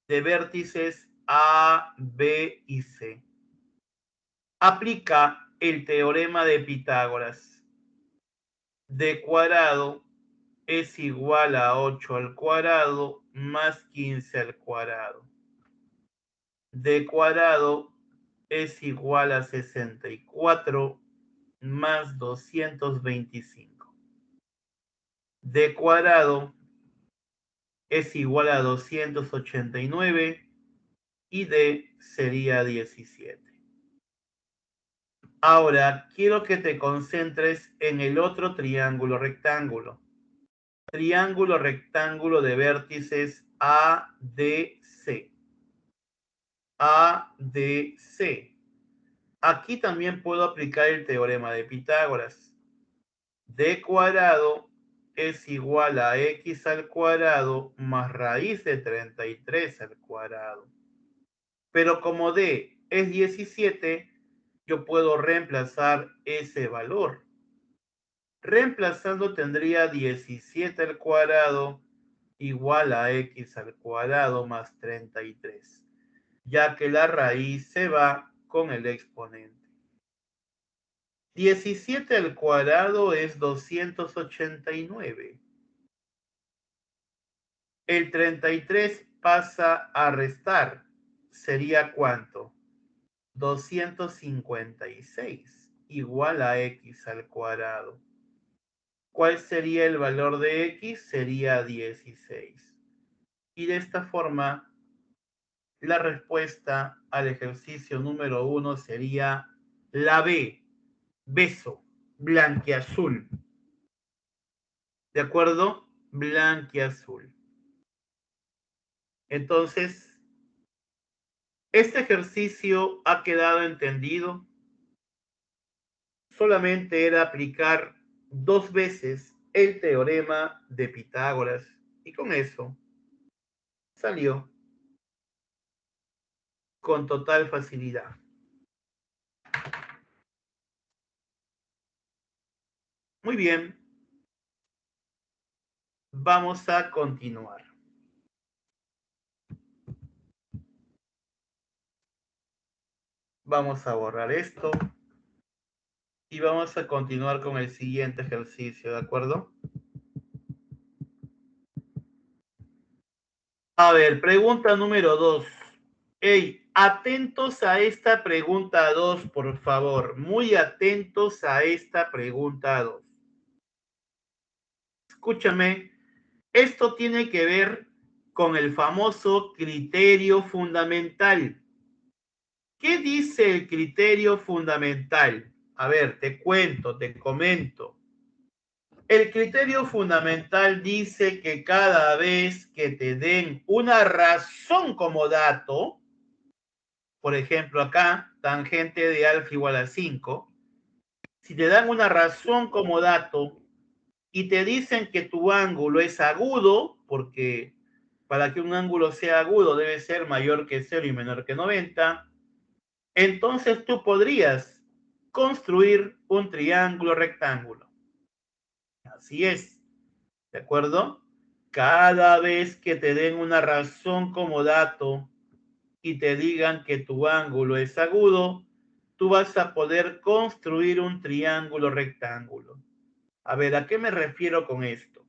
de vértices A, B y C. Aplica el teorema de Pitágoras. D cuadrado es igual a 8 al cuadrado más 15 al cuadrado. D cuadrado es igual a 64 más 225. D cuadrado es igual a 289 y D sería 17. Ahora, quiero que te concentres en el otro triángulo rectángulo. Triángulo rectángulo de vértices ADC. ADC. Aquí también puedo aplicar el teorema de Pitágoras. D cuadrado es igual a X al cuadrado más raíz de 33 al cuadrado. Pero como D es 17, yo puedo reemplazar ese valor. Reemplazando tendría 17 al cuadrado igual a X al cuadrado más 33, ya que la raíz se va con el exponente. 17 al cuadrado es 289. El 33 pasa a restar. ¿Sería cuánto? 256 igual a X al cuadrado. ¿Cuál sería el valor de X? Sería 16. Y de esta forma la respuesta al ejercicio número 1 sería la B, beso, blanquiazul. ¿De acuerdo? Blanquiazul. Entonces, este ejercicio ha quedado entendido. Solamente era aplicar 2 veces el teorema de Pitágoras y con eso salió con total facilidad. Muy bien. Vamos a continuar. Vamos a borrar esto y vamos a continuar con el siguiente ejercicio, ¿de acuerdo? A ver, pregunta número 2. Hey, atentos a esta pregunta 2, por favor. Muy atentos a esta pregunta 2. Escúchame, esto tiene que ver con el famoso criterio fundamental. ¿Qué dice el criterio fundamental? A ver, te cuento, te comento. El criterio fundamental dice que cada vez que te den una razón como dato, por ejemplo acá, tangente de alfa igual a 5, si te dan una razón como dato y te dicen que tu ángulo es agudo, porque para que un ángulo sea agudo debe ser mayor que 0 y menor que 90, entonces tú podrías construir un triángulo rectángulo. Así es, ¿de acuerdo? Cada vez que te den una razón como dato y te digan que tu ángulo es agudo, tú vas a poder construir un triángulo rectángulo. A ver, ¿a qué me refiero con esto?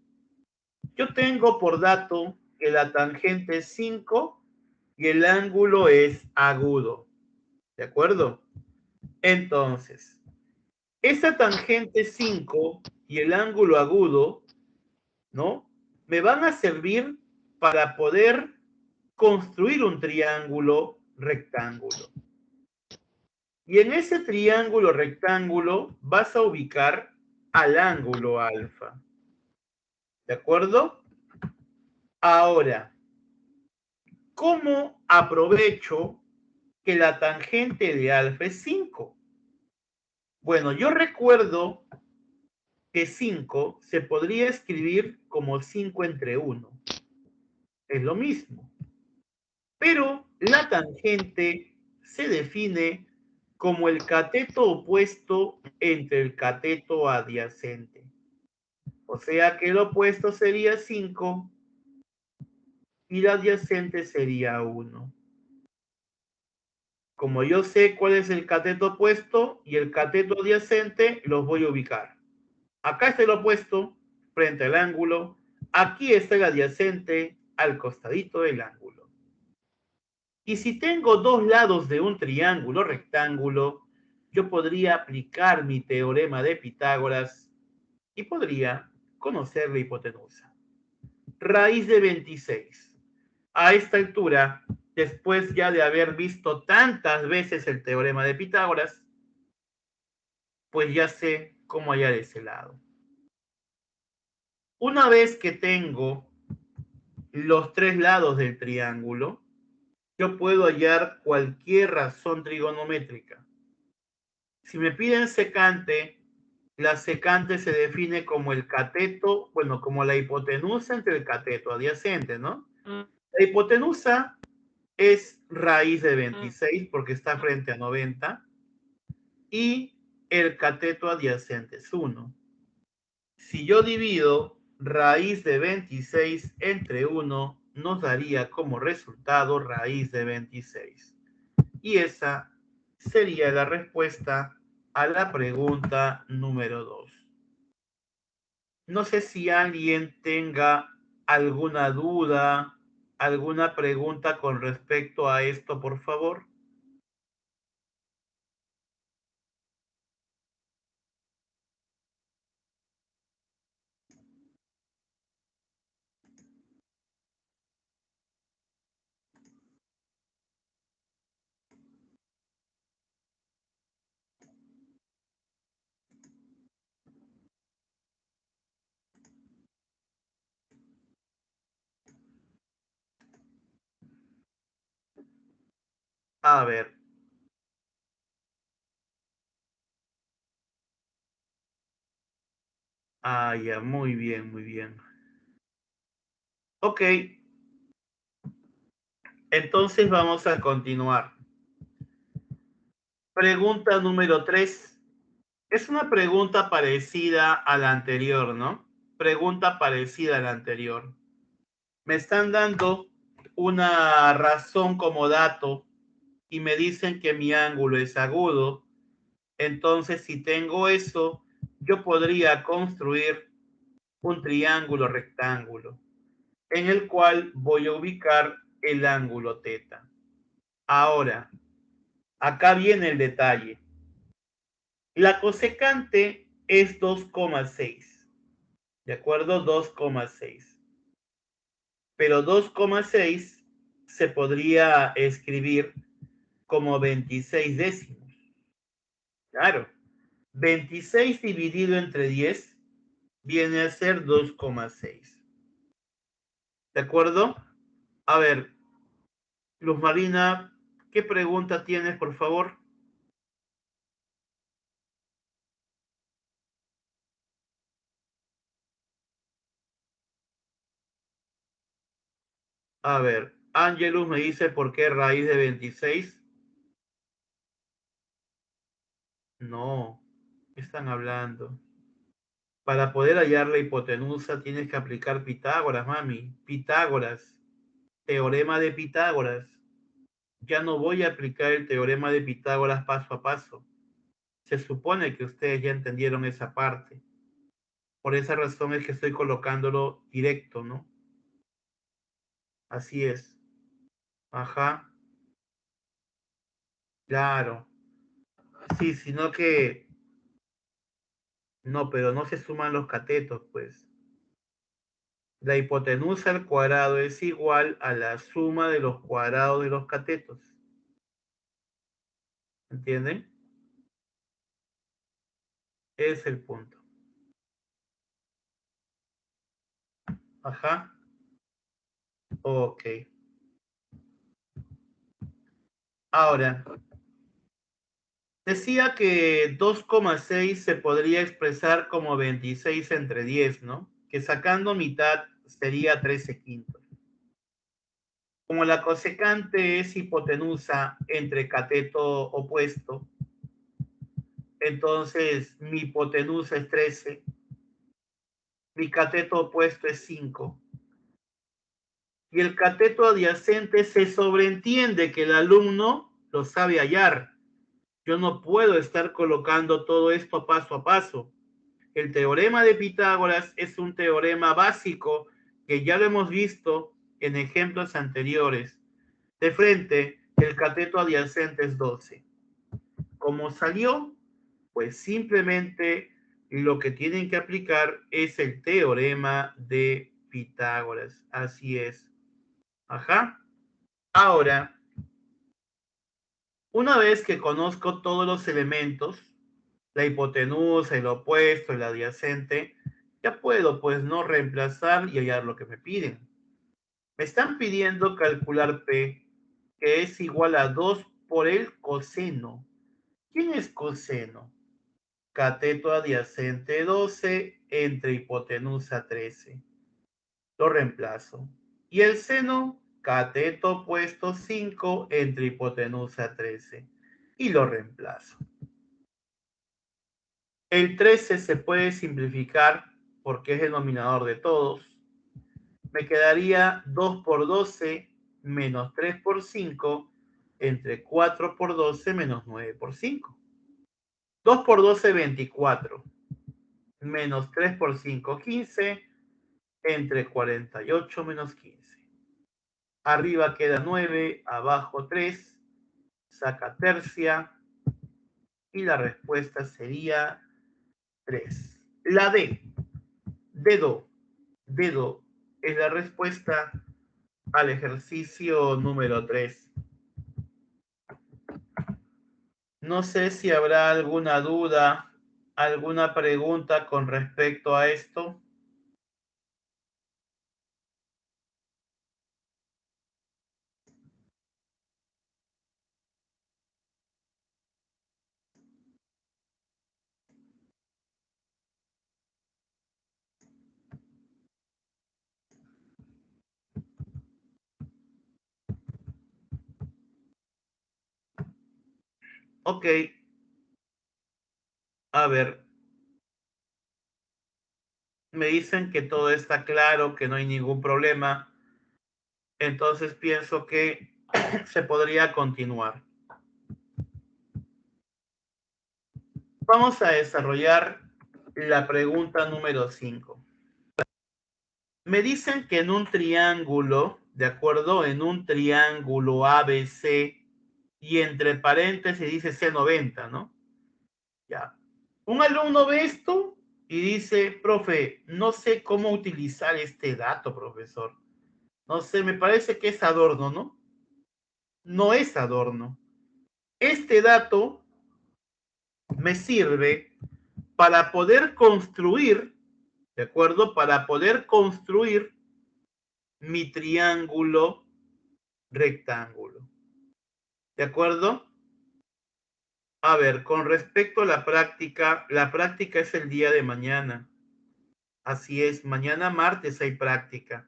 Yo tengo por dato que la tangente es 5 y el ángulo es agudo. ¿De acuerdo? Entonces, esa tangente 5 y el ángulo agudo, ¿no? Me van a servir para poder construir un triángulo rectángulo. Y en ese triángulo rectángulo vas a ubicar al ángulo alfa. ¿De acuerdo? Ahora, ¿cómo aprovecho que la tangente de alfa es 5? Bueno, yo recuerdo que 5 se podría escribir como 5 entre 1. Es lo mismo. Pero la tangente se define como el cateto opuesto entre el cateto adyacente. O sea que el opuesto sería 5 y la adyacente sería 1. Como yo sé cuál es el cateto opuesto y el cateto adyacente, los voy a ubicar. Acá está el opuesto frente al ángulo. Aquí está el adyacente al costadito del ángulo. Y si tengo dos lados de un triángulo rectángulo, yo podría aplicar mi teorema de Pitágoras y podría conocer la hipotenusa. Raíz de 26. A esta altura, después ya de haber visto tantas veces el teorema de Pitágoras, pues ya sé cómo hallar ese lado. Una vez que tengo los tres lados del triángulo, yo puedo hallar cualquier razón trigonométrica. Si me piden secante, la secante se define como el cateto, bueno, como la hipotenusa entre el cateto adyacente, ¿no? La hipotenusa es raíz de 26 porque está frente a 90 y el cateto adyacente es 1. Si yo divido raíz de 26 entre 1, nos daría como resultado raíz de 26. Y esa sería la respuesta a la pregunta número 2. No sé si alguien tenga alguna duda, alguna pregunta con respecto a esto, por favor. A ver. Ah, ya, muy bien, muy bien. Ok, entonces vamos a continuar. Pregunta número 3. Es una pregunta parecida a la anterior, ¿no? Pregunta parecida a la anterior. Me están dando una razón como dato y me dicen que mi ángulo es agudo. Entonces, si tengo eso, yo podría construir un triángulo rectángulo en el cual voy a ubicar el ángulo teta. Ahora, acá viene el detalle. La cosecante es 2,6. ¿De acuerdo? 2,6. Pero 2,6 se podría escribir como 26 décimos. Claro. 26 dividido entre 10 viene a ser 2,6. ¿De acuerdo? A ver, Luz Marina, ¿qué pregunta tienes, por favor? A ver, Angelus me dice por qué raíz de 26. No, ¿qué están hablando? Para poder hallar la hipotenusa tienes que aplicar Pitágoras, mami. Pitágoras. Teorema de Pitágoras. Ya no voy a aplicar el teorema de Pitágoras paso a paso. Se supone que ustedes ya entendieron esa parte. Por esa razón es que estoy colocándolo directo, ¿no? Así es. Ajá. Claro. Sí, sino que... No, pero no se suman los catetos, pues. La hipotenusa al cuadrado es igual a la suma de los cuadrados de los catetos. ¿Entienden? Es el punto. Ajá. Ok. Ahora, decía que 2,6 se podría expresar como 26 entre 10, ¿no? Que sacando mitad sería 13 quintos. Como la cosecante es hipotenusa entre cateto opuesto, entonces mi hipotenusa es 13, mi cateto opuesto es 5, y el cateto adyacente se sobreentiende que el alumno lo sabe hallar. Yo no puedo estar colocando todo esto paso a paso. El teorema de Pitágoras es un teorema básico que ya lo hemos visto en ejemplos anteriores. De frente, el cateto adyacente es 12. ¿Cómo salió? Pues simplemente lo que tienen que aplicar es el teorema de Pitágoras. Así es. Ajá. Ahora, una vez que conozco todos los elementos, la hipotenusa, el opuesto, el adyacente, ya puedo pues no reemplazar y hallar lo que me piden. Me están pidiendo calcular P, que es igual a 2 por el coseno. ¿Quién es coseno? Cateto adyacente 12 entre hipotenusa 13. Lo reemplazo. Y el seno, cateto opuesto 5 entre hipotenusa 13. Y lo reemplazo. El 13 se puede simplificar porque es el denominador de todos. Me quedaría 2 por 12 menos 3 por 5 entre 4 por 12 menos 9 por 5. 2 por 12, 24. Menos 3 por 5, 15. Entre 48 menos 15. Arriba queda 9, abajo 3. Saca tercia. Y la respuesta sería 3. La D. Dedo. Dedo es la respuesta al ejercicio número 3. No sé si habrá alguna duda, alguna pregunta con respecto a esto. Ok. A ver. Me dicen que todo está claro, que no hay ningún problema. Entonces pienso que se podría continuar. Vamos a desarrollar la pregunta número 5. Me dicen que en un triángulo, ¿de acuerdo? En un triángulo ABC y entre paréntesis dice C90, ¿no? Ya. Un alumno ve esto y dice, profe, no sé cómo utilizar este dato, profesor. No sé, me parece que es adorno, ¿no? No es adorno. Este dato me sirve para poder construir, ¿de acuerdo? Para poder construir mi triángulo rectángulo. ¿De acuerdo? A ver, con respecto a la práctica es el día de mañana. Así es, mañana martes hay práctica.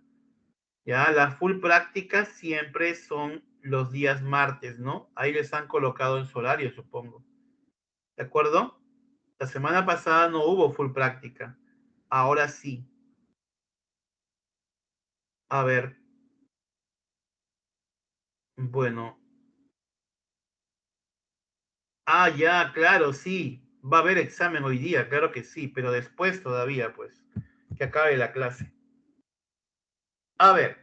Ya, la full práctica siempre son los días martes, ¿no? Ahí les han colocado en su horario, supongo. ¿De acuerdo? La semana pasada no hubo full práctica. Ahora sí. A ver. Bueno. Ah, ya, claro, sí. Va a haber examen hoy día, claro que sí, pero después todavía, pues, que acabe la clase. A ver.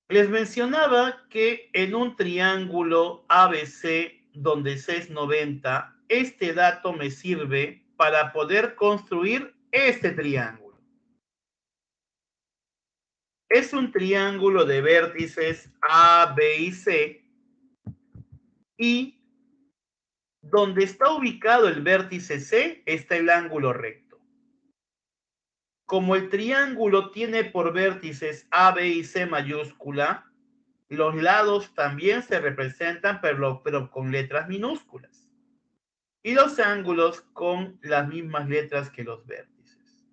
Les mencionaba que en un triángulo ABC donde C es 90, este dato me sirve para poder construir este triángulo. Es un triángulo de vértices A, B y C y donde está ubicado el vértice C está el ángulo recto. Como el triángulo tiene por vértices A, B y C mayúscula, los lados también se representan, pero con letras minúsculas. Y los ángulos con las mismas letras que los vértices.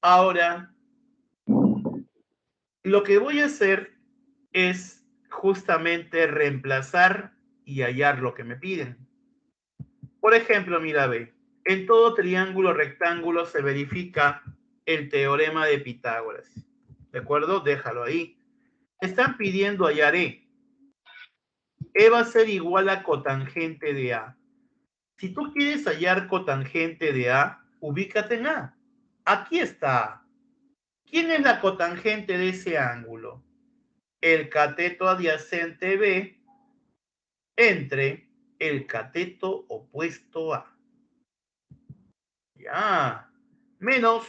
Ahora, lo que voy a hacer es justamente reemplazar y hallar lo que me piden. Por ejemplo, mira, ve, en todo triángulo rectángulo se verifica el teorema de Pitágoras. ¿De acuerdo? Déjalo ahí. Están pidiendo hallar E. E va a ser igual a cotangente de A. Si tú quieres hallar cotangente de A, ubícate en A. Aquí está A. ¿Quién es la cotangente de ese ángulo? El cateto adyacente B entre el cateto opuesto A. Ya. Menos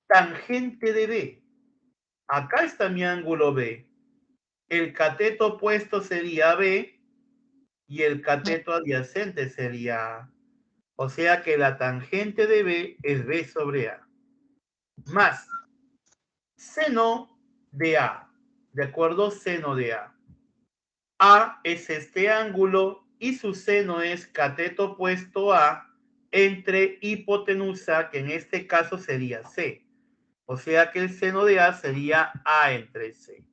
tangente de B. Acá está mi ángulo B. El cateto opuesto sería B y el cateto adyacente sería A. O sea que la tangente de B es B sobre A. Más seno de A. ¿De acuerdo? Seno de A. A es este ángulo y su seno es cateto opuesto A entre hipotenusa, que en este caso sería C. O sea que el seno de A sería A entre C.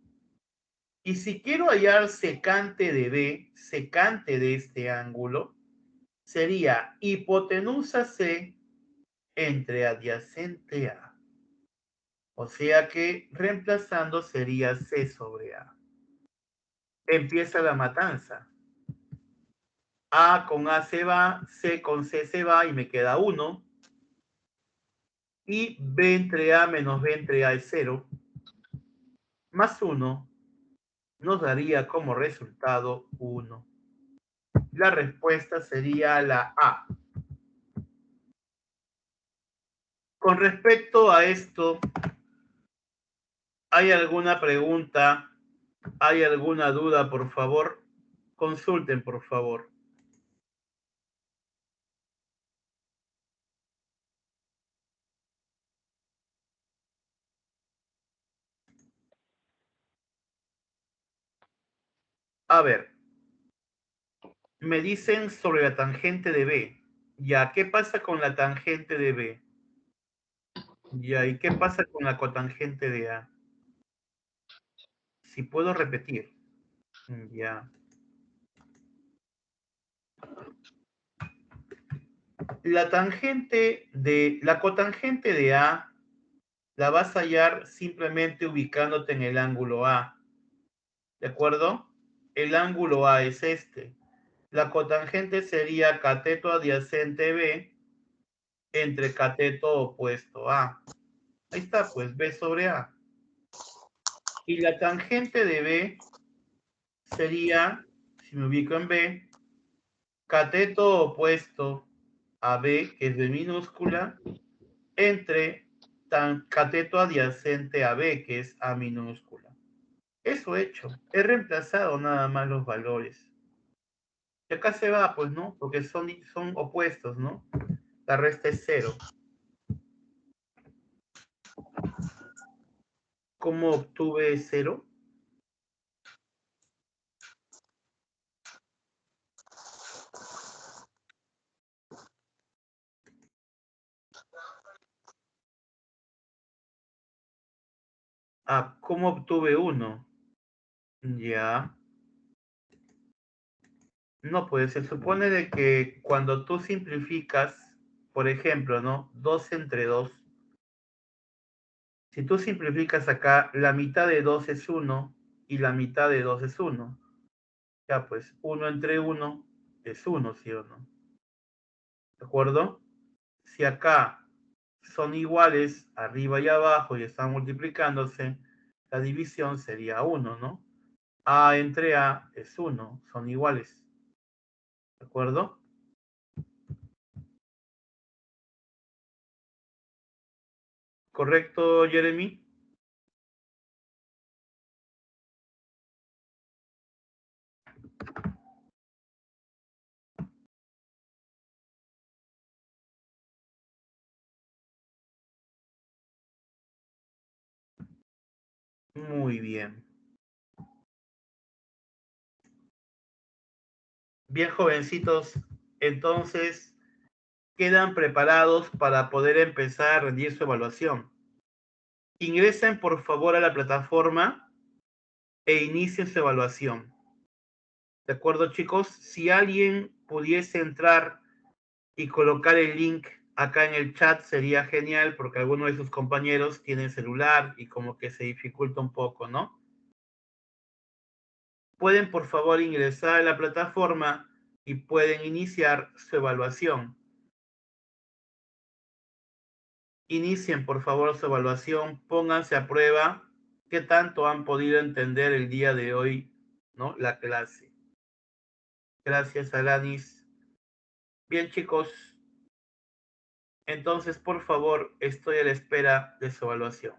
Y si quiero hallar secante de B, secante de este ángulo, sería hipotenusa C entre adyacente A. O sea que reemplazando sería C sobre A. Empieza la matanza. A con A se va, C con C se va y me queda 1. Y B entre A menos B entre A es 0. Más 1 nos daría como resultado 1. La respuesta sería la A. Con respecto a esto, ¿hay alguna pregunta? ¿Hay alguna duda, por favor? Consulten, por favor. A ver, me dicen sobre la tangente de B. Ya, ¿qué pasa con la tangente de B? Ya, ¿y qué pasa con la cotangente de A? Si puedo repetir. Ya. La cotangente de A la vas a hallar simplemente ubicándote en el ángulo A. ¿De acuerdo? El ángulo A es este. La cotangente sería cateto adyacente B entre cateto opuesto A. Ahí está, pues B sobre A. Y la tangente de B sería, si me ubico en B, cateto opuesto a B, que es B minúscula, entre cateto adyacente a B, que es A minúscula. Eso hecho. He reemplazado nada más los valores. Y acá se va, pues, ¿no? Porque son opuestos, ¿no? La resta es 0. ¿Cómo obtuve 0? Ah, ¿cómo obtuve 1? Ya. No, pues se supone de que cuando tú simplificas, por ejemplo, ¿no? 2 entre 2. Si tú simplificas acá, la mitad de 2 es 1 y la mitad de 2 es 1. Ya, pues 1 entre 1 es 1, ¿sí o no? ¿De acuerdo? Si acá son iguales arriba y abajo y están multiplicándose, la división sería 1, ¿no? A entre A es 1, son iguales. ¿De acuerdo? ¿Correcto, Jeremy? Muy bien. Bien, jovencitos, entonces quedan preparados para poder empezar a rendir su evaluación. Ingresen por favor a la plataforma e inicien su evaluación. ¿De acuerdo, chicos? Si alguien pudiese entrar y colocar el link acá en el chat sería genial porque alguno de sus compañeros tiene celular y como que se dificulta un poco, ¿no? Pueden por favor ingresar a la plataforma y pueden iniciar su evaluación. Inicien por favor su evaluación, pónganse a prueba qué tanto han podido entender el día de hoy, ¿no? La clase. Gracias, Alanis. Bien, chicos. Entonces, por favor, estoy a la espera de su evaluación.